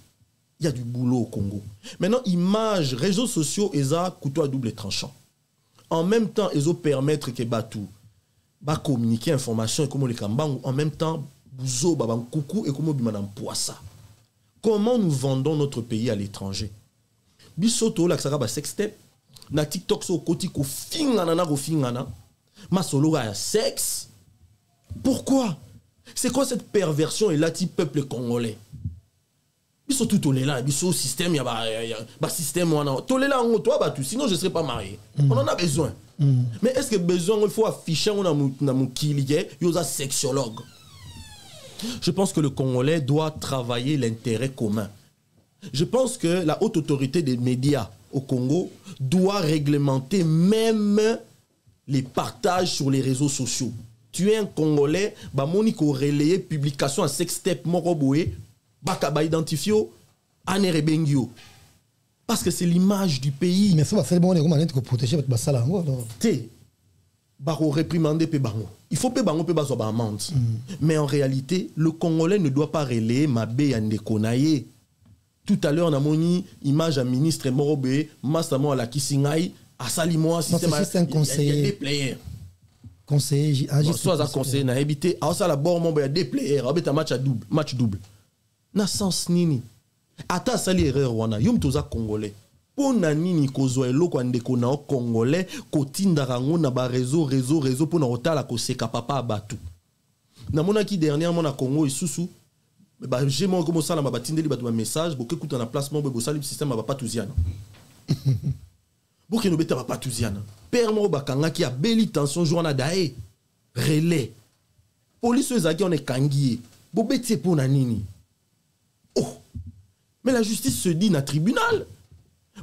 Il y a du boulot au Congo. Maintenant, images, réseaux sociaux, et ça, couteau à double tranchant. en même temps ils ont permettre que Batou va communiquer information et comment les Kambang en même temps Bouzo Babang Coucou et comment Bimanam Poissa. Comment nous vendons notre pays à l'étranger? Bisoto la Ksara ba sextape na TikTok so koti ko fingana ko fingana ma solo ya sexe. Pourquoi? C'est quoi cette perversion et là type peuple congolais? Biso tout tolela biso système ya ba système wana tolela ngo toi ba tout sinon je serais pas marié. On en a besoin. Mais est-ce que besoin il faut afficher na mukili yoza sexologue? Je pense que le Congolais doit travailler l'intérêt commun. Je pense que la haute autorité des médias au Congo doit réglementer même les partages sur les réseaux sociaux. Tu es un Congolais, bah monico relayer publication à sextape moroboé, bah identifié ané bengio. Parce que c'est l'image du pays. Mais ça va faire bon les romains pour protéger votre bassala. Té, baro réprimander pe bango. Il faut pe bango pe baso ba amende. Mais en réalité, le Congolais ne doit pas relayer Mabé Yande Konaye. Tout à l'heure, on a moni image à ministre Morobé, massamo à la Kisingaï, à Salimoa, système un conseiller. Il y a des players. Conseiller, soit un conseiller, n'a habité, à ça la bord, il y a des players, un match double. Na sens nini. Ata sali erreur wana, yom toza Congolais. Pona nini kozo eloko andeko na Congolais, kotinda rango na ba réseau, pona otala koseka papa abatu. Na mona ki dernièrement na Congo et Soussou, bah j'ai mon comme ça na ba batindeli batu ba message, bo écoute na placement bo sali système ba patouziana. Bo ke no beta ba patouziana. Père mo bakanga ki a beli tension journal dae. Relais. Police ezaki on est kangié. Bo beti pona nini. Oh. Mais la justice se dit na tribunal.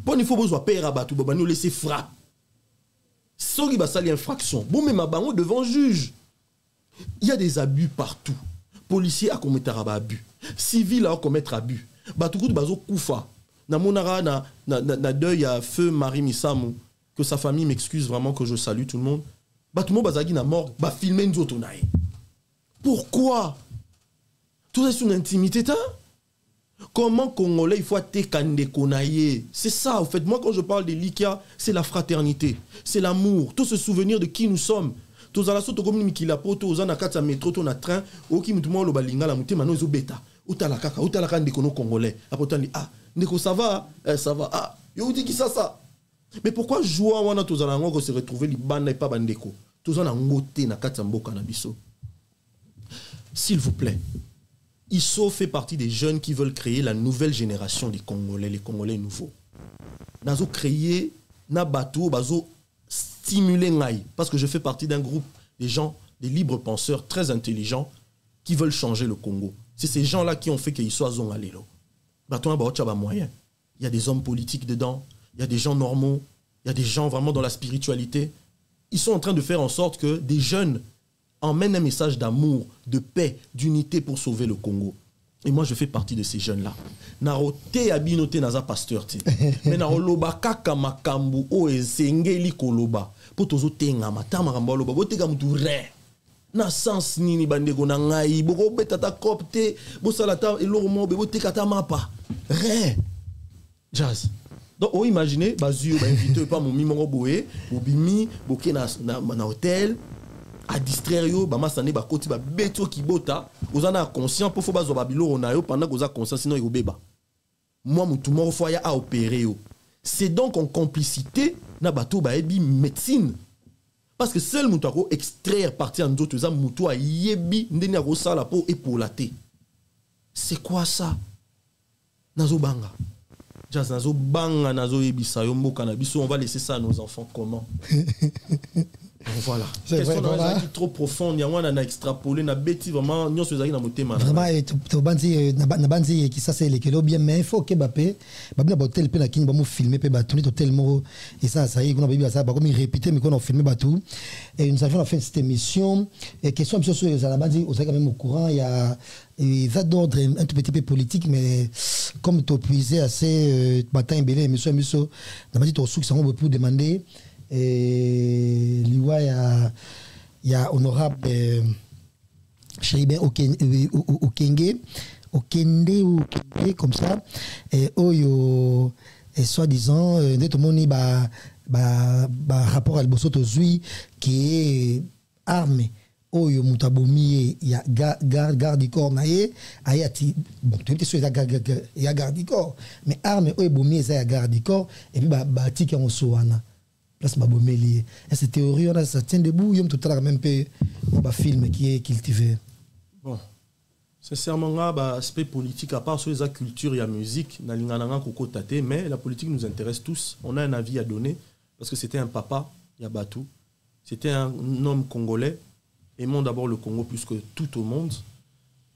Bon, il faut besoin père abatou, bah nous laisser frappe. Sorry, bah ça l'infraction. Bon, mais ma bango devant juge. Il y a des abus partout. Policier a commettre abus. Civil a commettre abus. Bah tout coup de bazo koufa. Na monara na deuil à feu Marie Misamou. Que sa famille m'excuse vraiment que je salue tout le monde. Bah tout le monde bazagi na mort. Bah filmer une zotonaï. Pourquoi? Tout ça sur l'intimité, t'as? Comment Congolais il faut être konaye? C'est ça, en fait. Moi, quand je parle des Likia, c'est la fraternité, c'est l'amour, tout se souvenir de qui nous sommes. Tous à la sorte comme Mikila Poto, aux anakata métro, ton train, au qui mutumo le balinga la muté, maintenant ils ont bêta. Outa la kaka, outa la kande kono Congolais. Après on dit ah, Neko ça va, ça va. Ah, yo dit qui ça. Mais pourquoi joie wana tous à la ngo se retrouver libanda et pas bandeko? Tous en a ngoté na katamboka na biso. S'il vous plaît. ISO fait partie des jeunes qui veulent créer la nouvelle génération des Congolais, les Congolais nouveaux. Nazo créer, na bateau, bazo stimuler ngai. Parce que je fais partie d'un groupe des gens, des libres penseurs très intelligents qui veulent changer le Congo. C'est ces gens-là qui ont fait que ISO a zon alelo. Bateau a moyen. Il y a des hommes politiques dedans, il y a des gens normaux, il y a des gens vraiment dans la spiritualité. Ils sont en train de faire en sorte que des jeunes emmène un message d'amour, de paix, d'unité pour sauver le Congo. Et moi, je fais partie de ces jeunes-là. Narote abinote naza pasteur te. Mais naroloba kaka makambu o ezengeli koloba. Potozo tenga matama kamba loba botega mutu re. Na sens nini bandego na ngai boko betata kopte bo salata eloro mo bebo tekata mapa. Re. Jazz. Donc, on imagine, bazuyo ba invité pas mon mimo boé, bobimi, boké na hôtel. À distraire yo ba masane ba koti ba beto ki bota ozana conscient pour faut ba zo babilo onayo pendant que oza conscient sinon yo beba moi mutu moko fo ya a opérer yo. C'est donc en complicité na bato ba ebi médecine parce que seul mutu ko extraire partie en d'autres za mutu a yebi ndeni a sala po épolater. C'est quoi ça? Nazo banga jazz nazo banga nazo ebisa yo mboka na biso, on va laisser ça à nos enfants comment? Voilà. C'est question voilà. Trop profonde, on a extrapolé, on a bêti vraiment, nous sommes allés dans mon thème. Vraiment, tu banzi na banzi qui ça c'est les kilo bien mais il faut que Mbappé, Mbappé na tel pe na kini ba mo filmer pe ba tourner tellement et ça y est, on a bien ça, ba comme répéter mais qu'on a filmé ba tout et nous avons fait cette émission et question sur la banzi, on est quand même au courant, il y a ça d'ordre un tout petit peu politique mais comme tu puisé assez matin belé monsieur na banzi to sou qui ça on peut demander. Et l'Iwa, il y a honorable Chéribin Okenge, comme ça, et Oyo, et soi-disant, tout le monde rapport à l'Bosoto Zui qui est armé. Oyo mutabomi ya garde du corps naie ayati bon tu es sûr ya garde du corps mais arme oyo bomi ya garde du corps et puis ba tiki en soana place ba bomeli et cette théorie on a ça tient debout yom tout à même peu ba film qui est cultivé bon sincèrement ba aspect politique à part sur les culture et la musique na lingana koko tate mais la politique nous intéresse tous on a un avis à donner parce que c'était un papa ya Batou c'était un homme congolais. Aimons d'abord le Congo plus que tout au monde.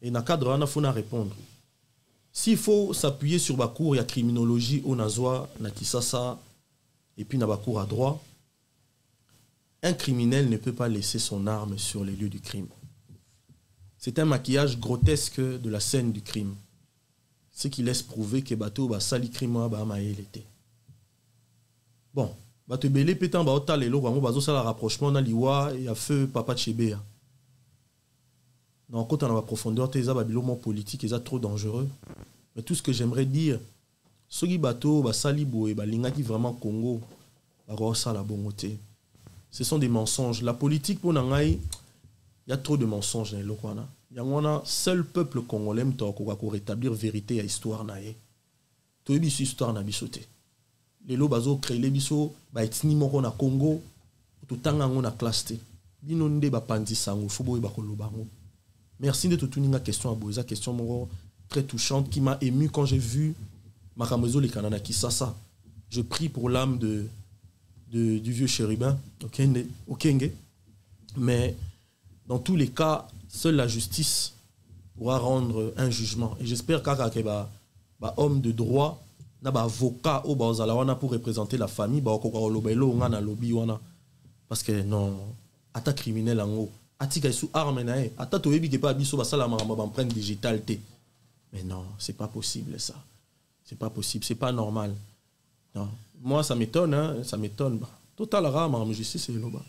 Et dans le cadre, il faut répondre. S'il faut s'appuyer sur la cour, il y a criminologie, au Nazoa, Nakisasa, et puis dans la cour à droit, un criminel ne peut pas laisser son arme sur les lieux du crime. C'est un maquillage grotesque de la scène du crime. Ce qui laisse prouver que Bato va sali crime à l'été. Bon. Bato belé pétan ba ota lelo bango bazo sala rapprochement na liwa et a feu papa Chebea. Non, quand on a la profondeur, tes ababiloments politiques, ils sont trop dangereux. Mais tout ce que j'aimerais dire, ceux qui bateau, salibo et balinga qui vraiment Congo, la bonté. Ce sont des mensonges. La politique pour Nangaï, il y a trop de mensonges dans le Lokwana. Il y a un seul peuple congolais qui rétablir vérité et histoire naïe. Tout est histoire na bisoté. Les lots bazo créé les biso, ba etni moko na Congo, tout tanga na classe. Binonde ba pandi sango, fobo ba kolobango. Merci de toute une question à Boisa, question très touchante qui m'a ému quand j'ai vu Makamezo les Kanana Kisasa. Je prie pour l'âme du vieux chérubin, Okenge. Mais dans tous les cas, seule la justice pourra rendre un jugement. Et j'espère qu'un homme de droit, un avocat au Baozalawana pour représenter la famille, parce que non, attaque criminelle en haut. Atika sous arme nae atato ebi ke pa biso basala maramba empreinte digitale té mais non c'est pas possible ça c'est pas possible c'est pas normal non moi ça m'étonne hein ça m'étonne total rare justice c'est loba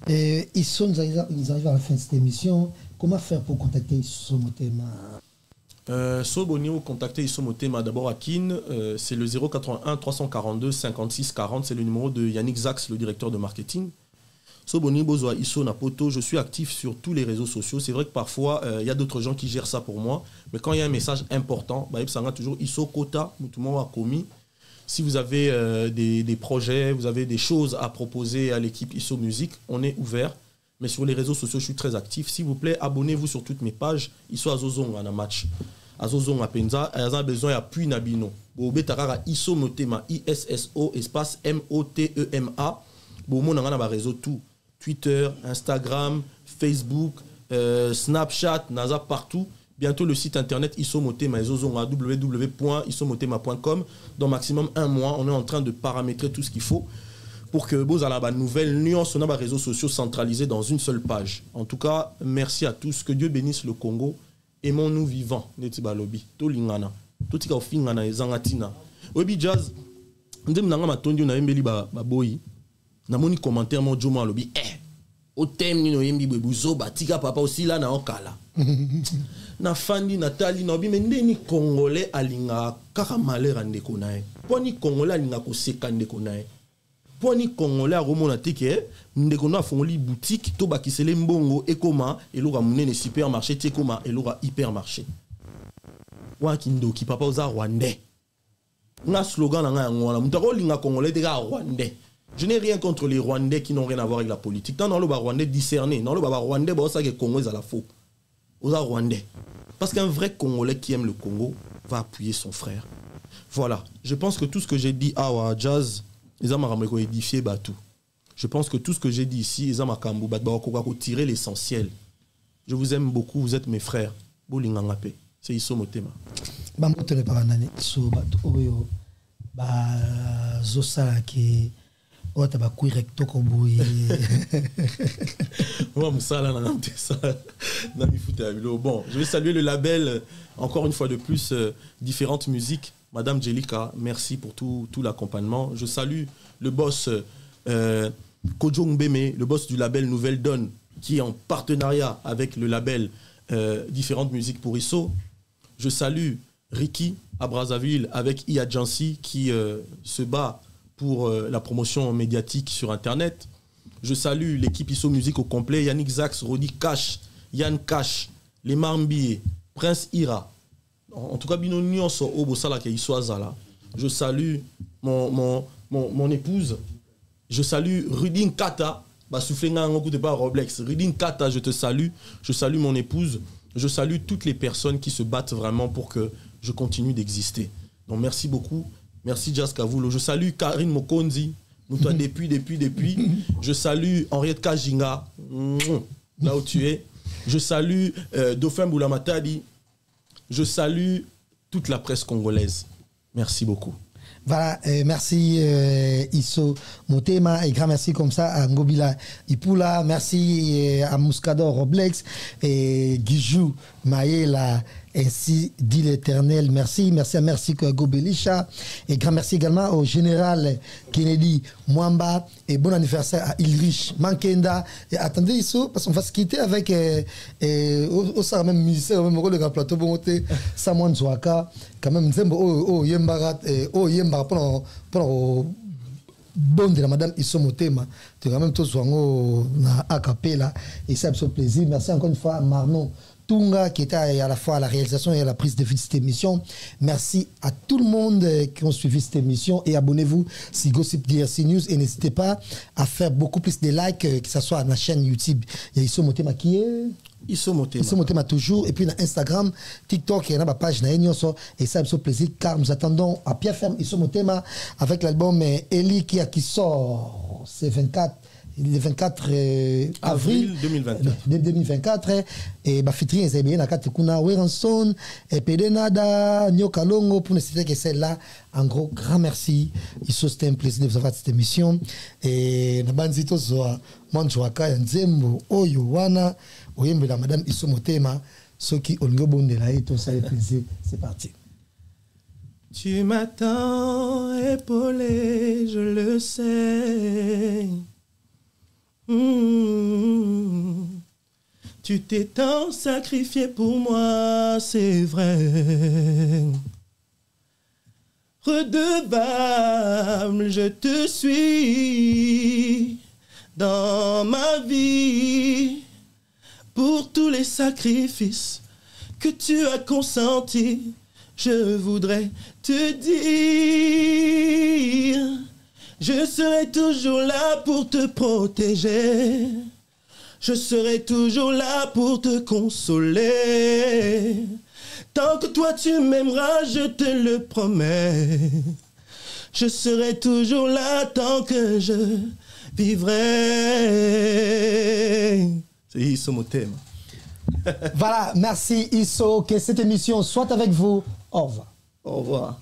et ils arrivent à la fin de cette émission comment faire pour contacter Isomotema Soboni ou contacter Isomotema d'abord à Kin c'est le 081 342 56 40 c'est le numéro de Yannick Zax le directeur de marketing. Je suis actif sur tous les réseaux sociaux. C'est vrai que parfois, il y a d'autres gens qui gèrent ça pour moi. Mais quand il y a un message important, toujours Iso Kota, commis. Si vous avez des projets, vous avez des choses à proposer à l'équipe Iso Musique, on est ouvert. Mais sur les réseaux sociaux, je suis très actif. S'il vous plaît, abonnez-vous sur toutes mes pages. Iso Azozong en a match. Azozong a Penza, il y a besoin d'appui Nabino. Bobe Tarara Iso Motema, ISSO, espace MOTEMA. Bomo Nangana ba réseau tout. Twitter, Instagram, Facebook, Snapchat, NASA partout. Bientôt le site internet Isomotema, www.isomotema.com. Dans maximum 1 mois, on est en train de paramétrer tout ce qu'il faut pour que vous ayez une nouvelle nuance, on a des réseaux sociaux centralisés dans une seule page. En tout cas, merci à tous. Que Dieu bénisse le Congo. Aimons-nous vivants. Netibalobi, Tolingana, Totika Ofingana et Zangatina. Obi Jazz, ndem nanga matondi na mbeli ba boyi. Na moni commentaire mon Joma lobi au thème ni no yembi bebuzo batika papa aussi là na okala na fandi Nathalie na bi mende ni congolais alinga kaka malheur ndeko nae poni congolais alinga ko sekande ko nae poni congolais romona tike ndeko na fongoli boutique to bakisele mbongo ekoma eloka munene supermarché tekoma eloka hypermarché wa kindoki papa oza rwandais na slogan na nga ngona mutako linga congolais te ka rwandais. Je n'ai rien contre les Rwandais qui n'ont rien à voir avec la politique. Dans le Rwandais discerné, dans le Rwandais, c'est que le Congo est à la faux. Aux Rwandais. Parce qu'un vrai Congolais qui aime le Congo va appuyer son frère. Voilà. Je pense que tout ce que j'ai dit à Jazz, ils ont édifié Batou. Je pense que tout ce que j'ai dit ici, ils ont tiré l'essentiel. Je vous aime beaucoup, vous êtes mes frères. C'est Isomotema. Oh, t'as pas recto comme bon, je vais saluer le label, encore une fois de plus, différentes musiques. Madame Jelika, merci pour tout l'accompagnement. Je salue le boss Kojo Mbeme, le boss du label Nouvelle Donne, qui est en partenariat avec le label Différentes musiques pour Isso. Je salue Ricky à Brazzaville avec Iajansi qui se bat pour la promotion médiatique sur Internet. Je salue l'équipe ISO Musique au complet, Yannick Zax, Rodi Cash, Yann Cash, les Marmbier, Prince Ira. En tout cas, je salue mon épouse. Je salue Rudin Kata. Rudin Kata, je te salue. Je salue mon épouse. Je salue toutes les personnes qui se battent vraiment pour que je continue d'exister. Donc merci beaucoup. Merci Jazz Kavulo. Je salue Karine Mokonzi. Nous toi depuis. Je salue Henriette Kajinga. Là où tu es. Je salue Dauphin Boulamatadi. Je salue toute la presse congolaise. Merci beaucoup. Voilà, merci Isso Motema et grand merci comme ça à Ngobila Ipula, merci à Muscador Roblex et Guijou Maïla, ainsi dit l'Éternel. Merci à Merci Gobelisha et grand merci également au général Kennedy Mwamba et bon anniversaire à Ilrich Mankenda. Et attendez Isso, parce qu'on va se quitter avec au même musicien, au même rôle de plateau pour monter Samuel Zouaka. Quand même, Yembarat, Yembarat pour bon de la madame Isso Motema. Tu quand même tous na a cappella et ça me fait plaisir. Merci encore une fois à Marnon Tunga qui était à la fois à la réalisation et à la prise de vue de cette émission. Merci à tout le monde qui ont suivi cette émission et abonnez-vous si Gossip DRC News et n'hésitez pas à faire beaucoup plus de likes, que ce soit à la chaîne YouTube. Il y a Isso Motema qui est Isso Motema toujours, et puis dans Instagram, TikTok, il y a ma page et ça me fait plaisir car nous attendons à pied ferme Isso Motema avec l'album Eli qui sort, c'est le 24 avril 2024 et Bafitri et bien nakati kuna Weranson et Pedenada Nyokalongo pour ne citer que celle-là. En gros, grand merci. Isso, c'était un plaisir de vous avoir cette émission et nabanzito zoa manjwaka nzembo oyo wana oyembe la madame Isso Motema soki olingo bondela et tout ça le plaisir. C'est parti. Tu m'attends épaulé, je le sais. Tu t'es tant sacrifié pour moi, c'est vrai. Redevable, je te suis dans ma vie pour tous les sacrifices que tu as consentis. Je voudrais te dire, je serai toujours là pour te protéger. Je serai toujours là pour te consoler. Tant que toi tu m'aimeras, je te le promets. Je serai toujours là tant que je vivrai. C'est Isso Motema. Voilà, merci Isso. Que cette émission soit avec vous. Au revoir. Au revoir.